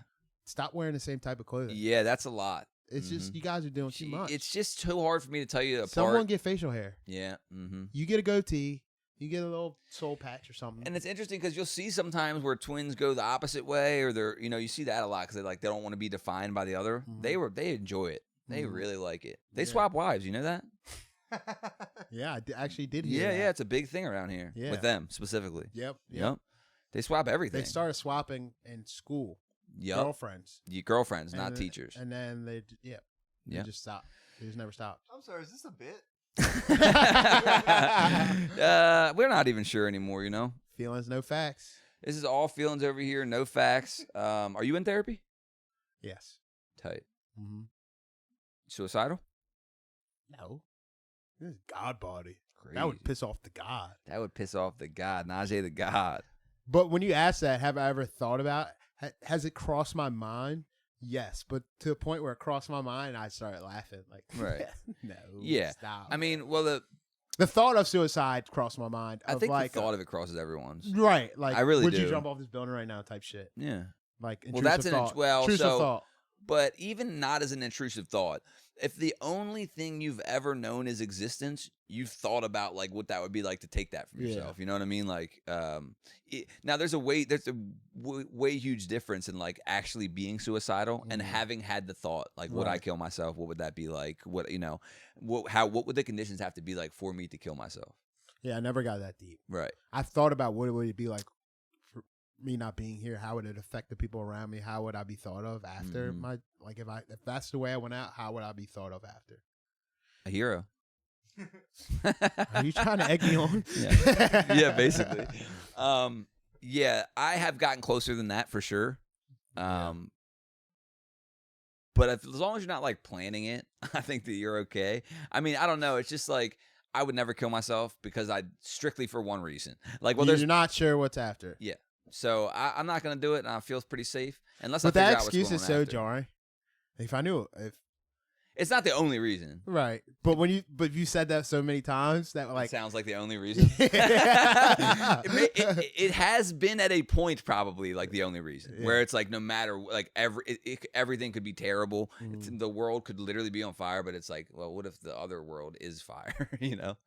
Stop wearing the same type of clothing. yeah, that's a lot. It's just you guys are doing too much. It's just too hard for me to tell you apart. Someone get facial hair. Yeah, mm-hmm. You get a goatee. You get a little soul patch or something. And it's interesting because you'll see sometimes where twins go the opposite way, or they're you see that a lot because they don't want to be defined by the other. Mhm. They enjoy it. They Mhm. really like it. They Yeah. swap wives. You know that? Yeah, I actually did hear Yeah, that. yeah. It's a big thing around here Yeah. with them specifically. Yep. Yep. They swap everything. They started swapping in school. Yep. Girlfriends. Girlfriends, not And- teachers. And then they just stopped. They just never stopped. I'm sorry. Is this a bit? We're not even sure anymore, you know? Feelings, no facts. This is all feelings over here, no facts. Are you in therapy? Yes. Tight. Mm-hmm. Suicidal? No. This is God body. Crazy. That would piss off the God. That would piss off the God, Najee the God. But when you ask that, have I ever thought about? Has it crossed my mind? Yes, but to a point where it crossed my mind, I started laughing. Like, Right. no, Yeah. stop. I mean, well, the thought of suicide crossed my mind. I of think like, the thought of it crosses everyone's. right? Like, I really would you do. jump off this building right now? Type shit. Yeah. Like, Well, that's intrusive thought. well, Intrusive so thought. but even not as an intrusive thought. If the only thing you've ever known is existence, you've thought about like what that would be like to take that from Yeah. yourself. You know what I mean? Like, now there's a way huge difference in like actually being suicidal and Mhm. having had the thought, like, would I Right. kill myself? What would that be like? What what would the conditions have to be like for me to kill myself? Yeah, I never got that deep. Right. I've thought about what would it be like for me not being here. How would it affect the people around me? How would I be thought of after Mhm. my if that's the way I went out? How would I be thought of after? A hero. Are you trying to egg me on? Yeah. Yeah, basically. Yeah, I have gotten closer than that for sure. But as long as you're not like planning it, I think that you're okay. I mean, I don't know. It's just like I would never kill myself because strictly for one reason. Like, well, You're there's not sure what's after. yeah. So I'm not gonna do it, and I feel pretty safe unless But I figure that out what's excuse going is on so after. jarring. If I knew if It's not the only reason. right, but you said that so many times that It like sounds like the only reason. It has been at a point probably like the only reason where it's like no matter like everything could be terrible. The world could literally be on fire, but it's like, well, what if the other world is fire? You know?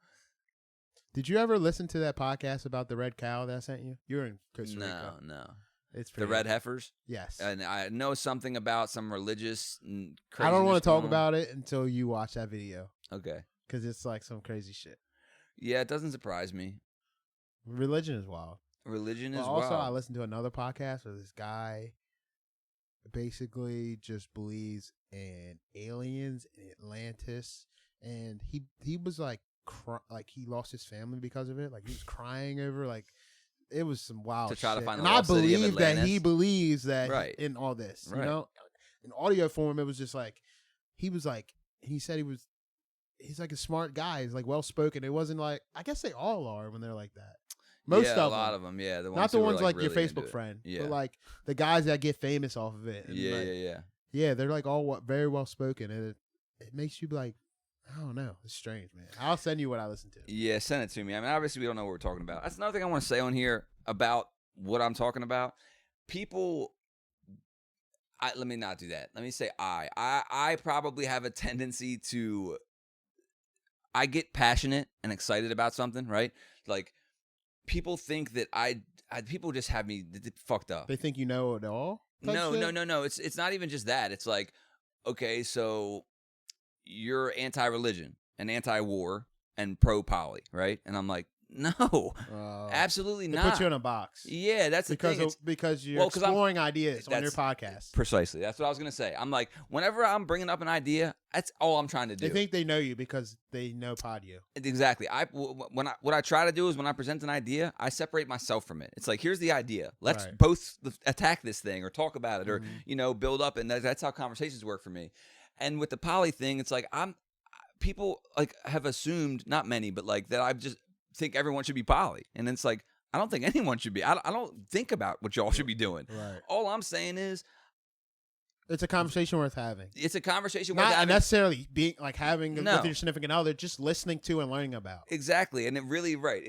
Did you ever listen to that podcast about the red cow that I sent you? You're in Costa Rica. No. It's The pretty red heifers. Yes. And I know something about some religious. I don't want to talk going on. about it until you watch that video Okay. because it's like some crazy shit. Yeah, it doesn't surprise me. Religion is wild. Religion is also, wild. I listened to another podcast where this guy basically just believes in aliens and Atlantis, and he was like he lost his family because of it. Like he was crying over like it was some wild To try to shit. find the and I lost city of believe that Atlantis. he believes that Right. in all this. Right. You know, in audio form, it was just like he was like he said he's like a smart guy. He's like well spoken. It wasn't like I guess they all are when they're like that. Most yeah, of a them. lot of them. Yeah, the ones Not the who were, ones like your really into Facebook it. friend, Yeah. but like the guys that get famous off of it. And Yeah, like, yeah. they're like all very well spoken, and it makes you be like, I don't know, it's strange, man. I'll send you what I listen to. Yeah, send it to me. I mean, obviously we don't know what we're talking about. That's another thing I want to say on here about what I'm talking about. People, let me not do that. Let me say I probably have a tendency to. I get passionate and excited about something, right? Like people think that people just have me fucked up. They think you know it all. No. It's not even just that. It's like, okay, so you're anti-religion and anti-war and pro-poly, right? And I'm like, no, absolutely They not. put you in a box. Yeah, that's the thing. Because you're 'cause I'm- exploring ideas on your podcast. Precisely. That's what I was going to say. I'm like, whenever I'm bringing up an idea, that's all I'm trying to do. They think they know you because they know pod you. Exactly. What I try to do is when I present an idea, I separate myself from it. It's like, here's the idea. Let's Right. both attack this thing or talk about it or build up, and that's how conversations work for me. And with the poly thing, it's like people like have assumed, not many, but like that I just think everyone should be poly, and it's like I don't think anyone should be. I don't think about what y'all should be doing. Right. All I'm saying is It's a conversation worth having. it's a conversation worth Not having. necessarily being like having No. with your significant other, just listening to and learning about. Exactly, and it really right.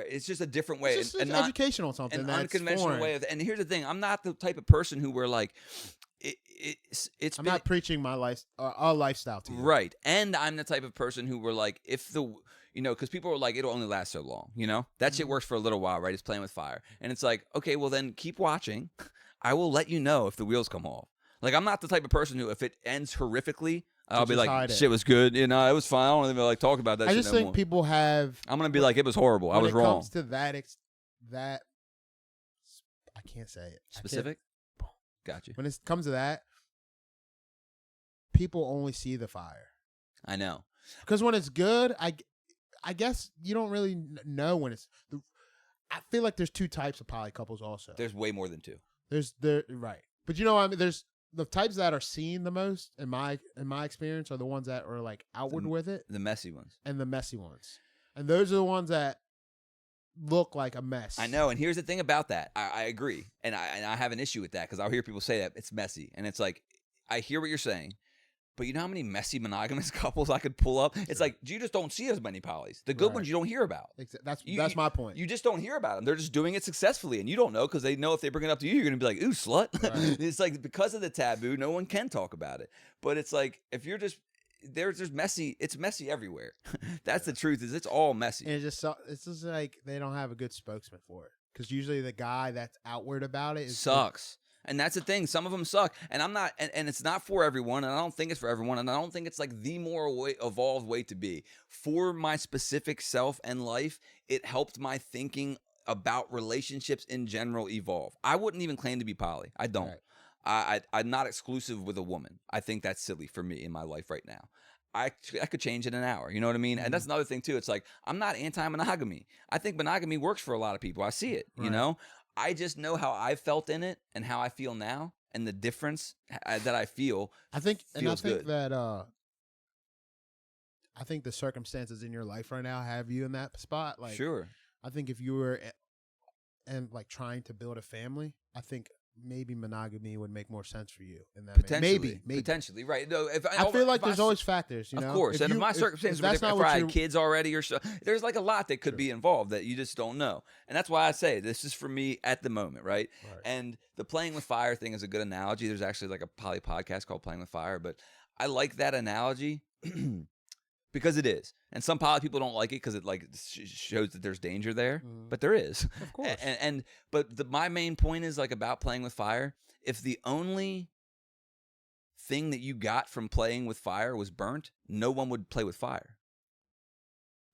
It's just a different way, It's just and an educational something. an that's unconventional foreign. way of. And here's the thing: I'm not the type of person who we're like, it's I'm been, not preaching my life, our lifestyle to you. right, and I'm the type of person who we're like, if the because people are like, it'll only last so long, that shit works for a little while, right? It's playing with fire, and it's like, okay, well then keep watching. I will let you know if the wheels come off. Like I'm not the type of person who, if it ends horrifically, I'll be just like, hide it. shit was good, it was fine. I don't even like talk about that. I shit just no think more. people have. I'm gonna be like, it was horrible. I When was it wrong. comes to that, I can't say it. Specific. Got you. When it comes to that, people only see the fire. I know. Because when it's good, I guess you don't really know when it's. I feel like there's two types of poly couples. Also, There's way more than two. right, but you know what I mean. There's the types that are seen the most in my experience are the ones that are like outward with it, The messy ones. and the messy ones, and those are the ones that look like a mess. I know, and here's the thing about that. I agree, and I have an issue with that because I'll hear people say that it's messy, and it's like I hear what you're saying, but you know how many messy monogamous couples I could pull up? It's like you just don't see as many polys. The good Right. ones you don't hear about. That's my point. You just don't hear about them. They're just doing it successfully, and you don't know because they know if they bring it up to you, you're gonna be like, "Ooh, slut." Right. It's like because of the taboo, no one can talk about it. But it's like if you're just there's messy. It's messy everywhere. That's the truth. Is it's all messy. And it's just like they don't have a good spokesman for it because usually the guy that's outward about it Sucks. And that's the thing. Some of them suck. And I'm not, and it's not for everyone. And I don't think it's for everyone. And I don't think it's like the more evolved way to be. For my specific self and life, it helped my thinking about relationships in general evolve. I wouldn't even claim to be poly. I don't. Right. I'm not exclusive with a woman. I think that's silly for me in my life right now. I could change in an hour. You know what I mean? And that's another thing too. It's like, I'm not anti-monogamy. I think monogamy works for a lot of people. I see it, Right. I just know how I felt in it and how I feel now, and the difference that I feel. I think feels good. that I think the circumstances in your life right now have you in that spot. Like, Sure. I think if you were and like trying to build a family, I think maybe monogamy would make more sense for you. In that Potentially, maybe. potentially, right? No, I feel like there's always factors, you know. Of course, and if my circumstances were different, if I had kids already or so, there's like a lot that could be involved that you just don't know. And that's why I say this is for me at the moment, right? And the playing with fire thing is a good analogy. There's actually like a poly podcast called Playing with Fire, but I like that analogy because it is. And some poly people don't like it because it like shows that there's danger there, but there is. Of course. But my main point is like about playing with fire. If the only thing that you got from playing with fire was burnt, no one would play with fire.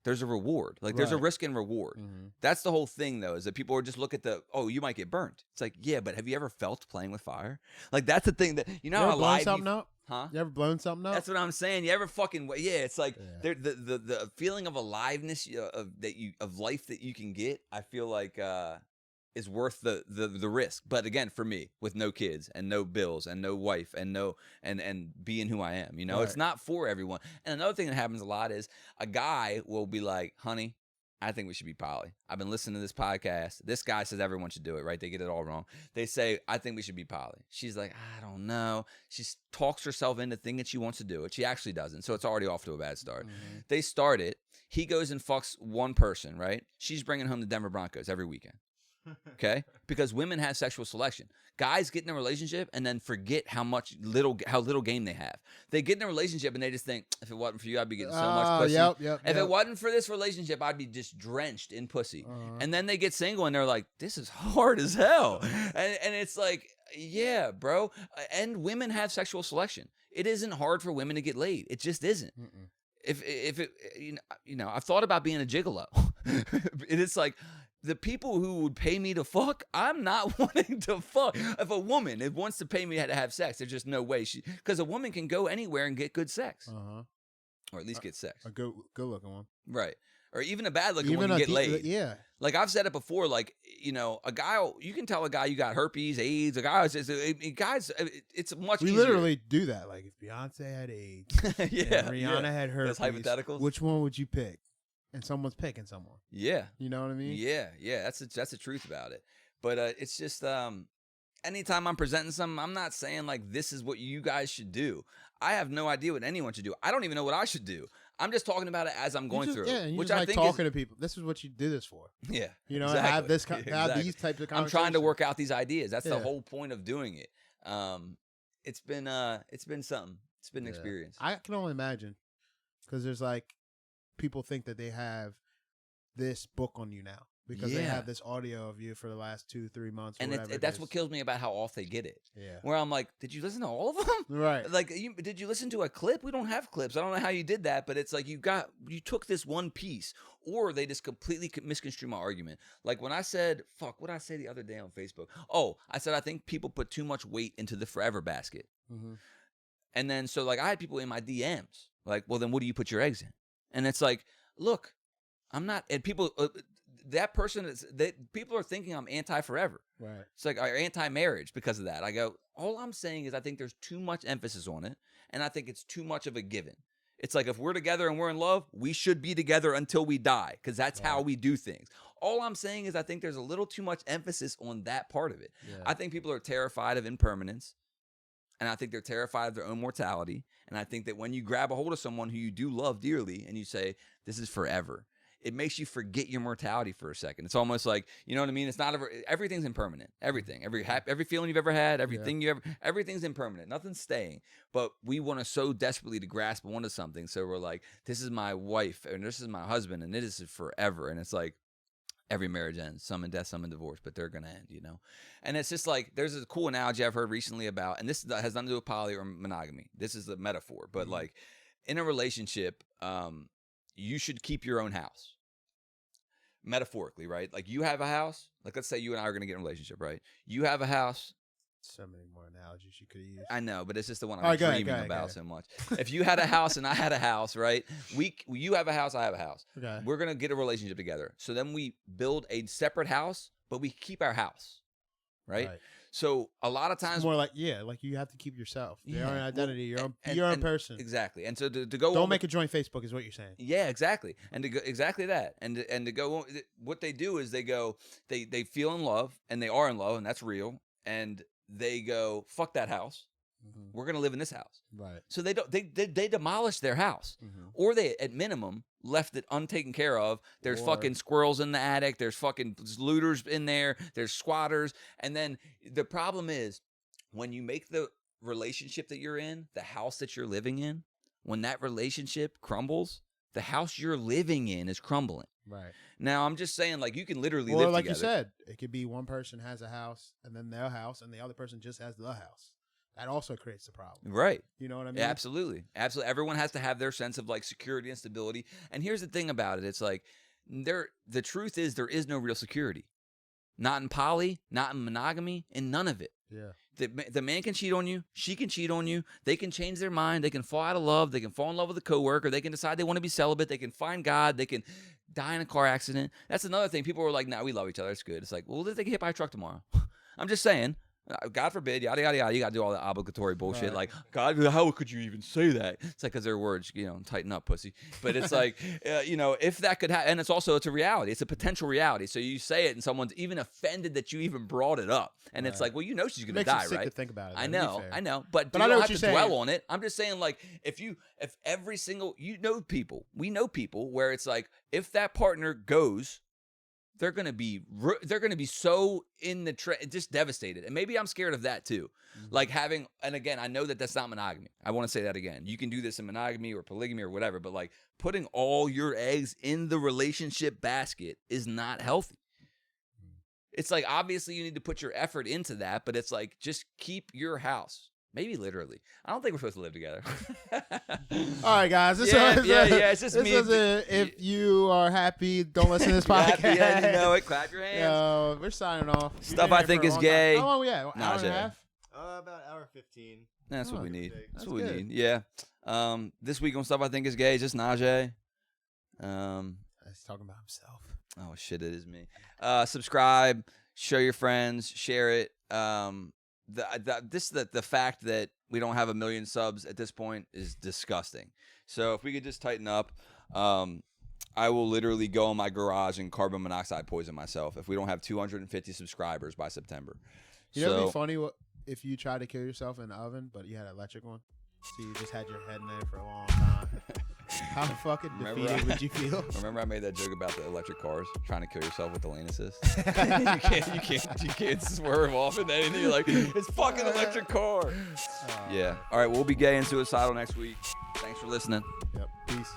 There's a reward. Like there's a risk and reward. That's the whole thing though, is that people are just look at you might get burnt. It's like, yeah, but have you ever felt playing with fire? Like that's the thing that, you know how alive something up? Huh? You ever blown something up? That's what I'm saying. You ever fucking it's like the feeling of aliveness of life that you can get, I feel like is worth the risk. But again, for me, with no kids and no bills and no wife and and being who I am, you know, it's not for everyone. And another thing that happens a lot is a guy will be like, honey, I think we should be poly. I've been listening to this podcast. This guy says everyone should do it, right? They get it all wrong. They say, I think we should be poly. She's like, I don't know. She talks herself into thinking she wants to do it. She actually doesn't. So it's already off to a bad start. They start it. He goes and fucks one person, right? She's bringing home the Denver Broncos every weekend. Okay? Because women have sexual selection. Guys get in a relationship and then forget how little game they have. They get in a relationship and they just think, if it wasn't for you, I'd be getting so much pussy. If it wasn't for this relationship, I'd be just drenched in pussy. And then they get single and they're like, this is hard as hell. And it's like, yeah, bro. And women have sexual selection. It isn't hard for women to get laid. It just isn't. If it, you know, I've thought about being a gigolo. It's like, the people who would pay me to fuck, I'm not wanting to fuck. If a woman wants to pay me to have sex, there's just no way because a woman can go anywhere and get good sex, or at least get sex. A good looking one, right? Or even a bad looking one can get laid. Yeah, like I've said it before. Like, you know, a guy, you can tell a guy you got herpes, AIDS. A guy, guys, it's much. We easier. literally do that. Like if Beyonce had AIDS, and Rihanna had herpes. That's hypotheticals. Which one would you pick? And someone's picking someone. Yeah. You know what I mean? Yeah. That's the truth about it. But it's just anytime I'm presenting something, I'm not saying like this is what you guys should do. I have no idea what anyone should do. I don't even know what I should do. I'm just talking about it as I'm going through. Yeah, and which just I like think talking to people. This is what you do this for. Yeah. You know, exactly. have these types of conversations. I'm trying to work out these ideas. That's the whole point of doing it. It's been something. It's been an experience. I can only imagine because there's like people think that they have this book on you now because they have this audio of you for the last 2-3 months. Or and that's what kills me about how off they get it. Yeah. Where I'm like, did you listen to all of them? Right. Like, did you listen to a clip? We don't have clips. I don't know how you did that, but it's like you took this one piece, or they just completely misconstrue my argument. Like when I said, what did I say the other day on Facebook? Oh, I said, I think people put too much weight into the forever basket. And then, so like I had people in my DMs like, well, then what do you put your eggs in? And it's like, look, I'm not, and people, people are thinking I'm anti-forever. Right. It's like, or anti-marriage because of that. I go, all I'm saying is I think there's too much emphasis on it, and I think it's too much of a given. It's like if we're together and we're in love, we should be together until we die because that's how we do things. All I'm saying is I think there's a little too much emphasis on that part of it. Yeah. I think people are terrified of impermanence, and I think they're terrified of their own mortality, and I think that when you grab a hold of someone who you do love dearly and you say, this is forever, it makes you forget your mortality for a second. It's almost like, you know what I mean? It's not everything's impermanent. Everything, every feeling you've ever had, everything's impermanent. Nothing's staying. But we want to so desperately to grasp onto something. So we're like, this is my wife and this is my husband and this is forever. And it's like every marriage ends, some in death, some in divorce, but they're going to end, you know? And it's just like, there's a cool analogy I've heard recently about, and this has nothing to do with poly or monogamy. This is a metaphor, but like in a relationship, you should keep your own house. Metaphorically, right? Like you have a house. Like let's say you and I are going to get in a relationship, right? You have a house. So many more analogies you could use. I know, but it's just the one I'm dreaming about so much. If you had a house and I had a house, right? You have a house, I have a house. Okay. We're going to get a relationship together. So then we build a separate house, but we keep our house, right? So a lot of times, it's more like you have to keep yourself, your own identity, your own person. Exactly. And so to go, don't make a joint Facebook is what you're saying. Yeah, exactly. And to go exactly that. And to go, what they do is they feel in love, and they are in love, and that's real. And they go, fuck that house. Mm-hmm. We're gonna live in this house. Right. So they demolished their house, or they at minimum left it untaken care of. There's fucking squirrels in the attic. There's fucking looters in there. There's squatters. And then the problem is when you make the relationship that you're in, the house that you're living in, when that relationship crumbles, the house you're living in is crumbling. Right. Now, I'm just saying, like, you can literally live like together. You said, it could be one person has a house and then their house, and the other person just has the house. That also creates a problem. Right. You know what I mean? Yeah, absolutely. Absolutely. Everyone has to have their sense of, like, security and stability. And here's the thing about it. It's like, the truth is there is no real security. Not in poly, not in monogamy, in none of it. Yeah. The man can cheat on you. She can cheat on you. They can change their mind. They can fall out of love. They can fall in love with a coworker. They can decide they want to be celibate. They can find God. They can die in a car accident. That's another thing. People were like, "Nah, we love each other. It's good." It's like, well, they get hit by a truck tomorrow. I'm just saying. God forbid, yada, yada, yada. You got to do all the obligatory bullshit. Right. Like, God, how could you even say that? It's like, because their words, tighten up, pussy. But it's like, if that could happen, and it's a reality. It's a potential reality. So you say it, and someone's even offended that you even brought it up. And it's like, well, she's going to die, sick right? to think about it. I know. But I don't have to dwell on it. I'm just saying, like, if every single, we know people where it's like, if that partner goes, they're gonna be so in the just devastated, and maybe I'm scared of that too. Mm-hmm. Like having, and again, I know that that's not monogamy. I want to say that again. You can do this in monogamy or polygamy or whatever, but like putting all your eggs in the relationship basket is not healthy. It's like obviously you need to put your effort into that, but it's like just keep your house. Maybe literally. I don't think we're supposed to live together. All right, guys. It's just me. If you are happy, don't listen to this podcast. Happy, and you know it. Clap your hands. We're signing off. Stuff I think is gay. How long are we at? Hour and a half? About hour 15. That's what we need. That's what we need. Yeah. This week on Stuff I Think Is Gay is just Najee. He's talking about himself. Oh shit! It is me. Subscribe. Show your friends. Share it. The fact that we don't have 1 million subs at this point is disgusting. So if we could just tighten up, I will literally go in my garage and carbon monoxide poison myself if we don't have 250 subscribers by September. You know, it'd be funny if you tried to kill yourself in the oven, but you had an electric one. So you just had your head in there for a long time. How fucking defeated would you feel? Remember I made that joke about the electric cars, trying to kill yourself with the lane assist? you can't swerve off in that, and you're like, it's fucking electric car. Yeah. All right, we'll be gay and suicidal next week. Thanks for listening. Yep. Peace.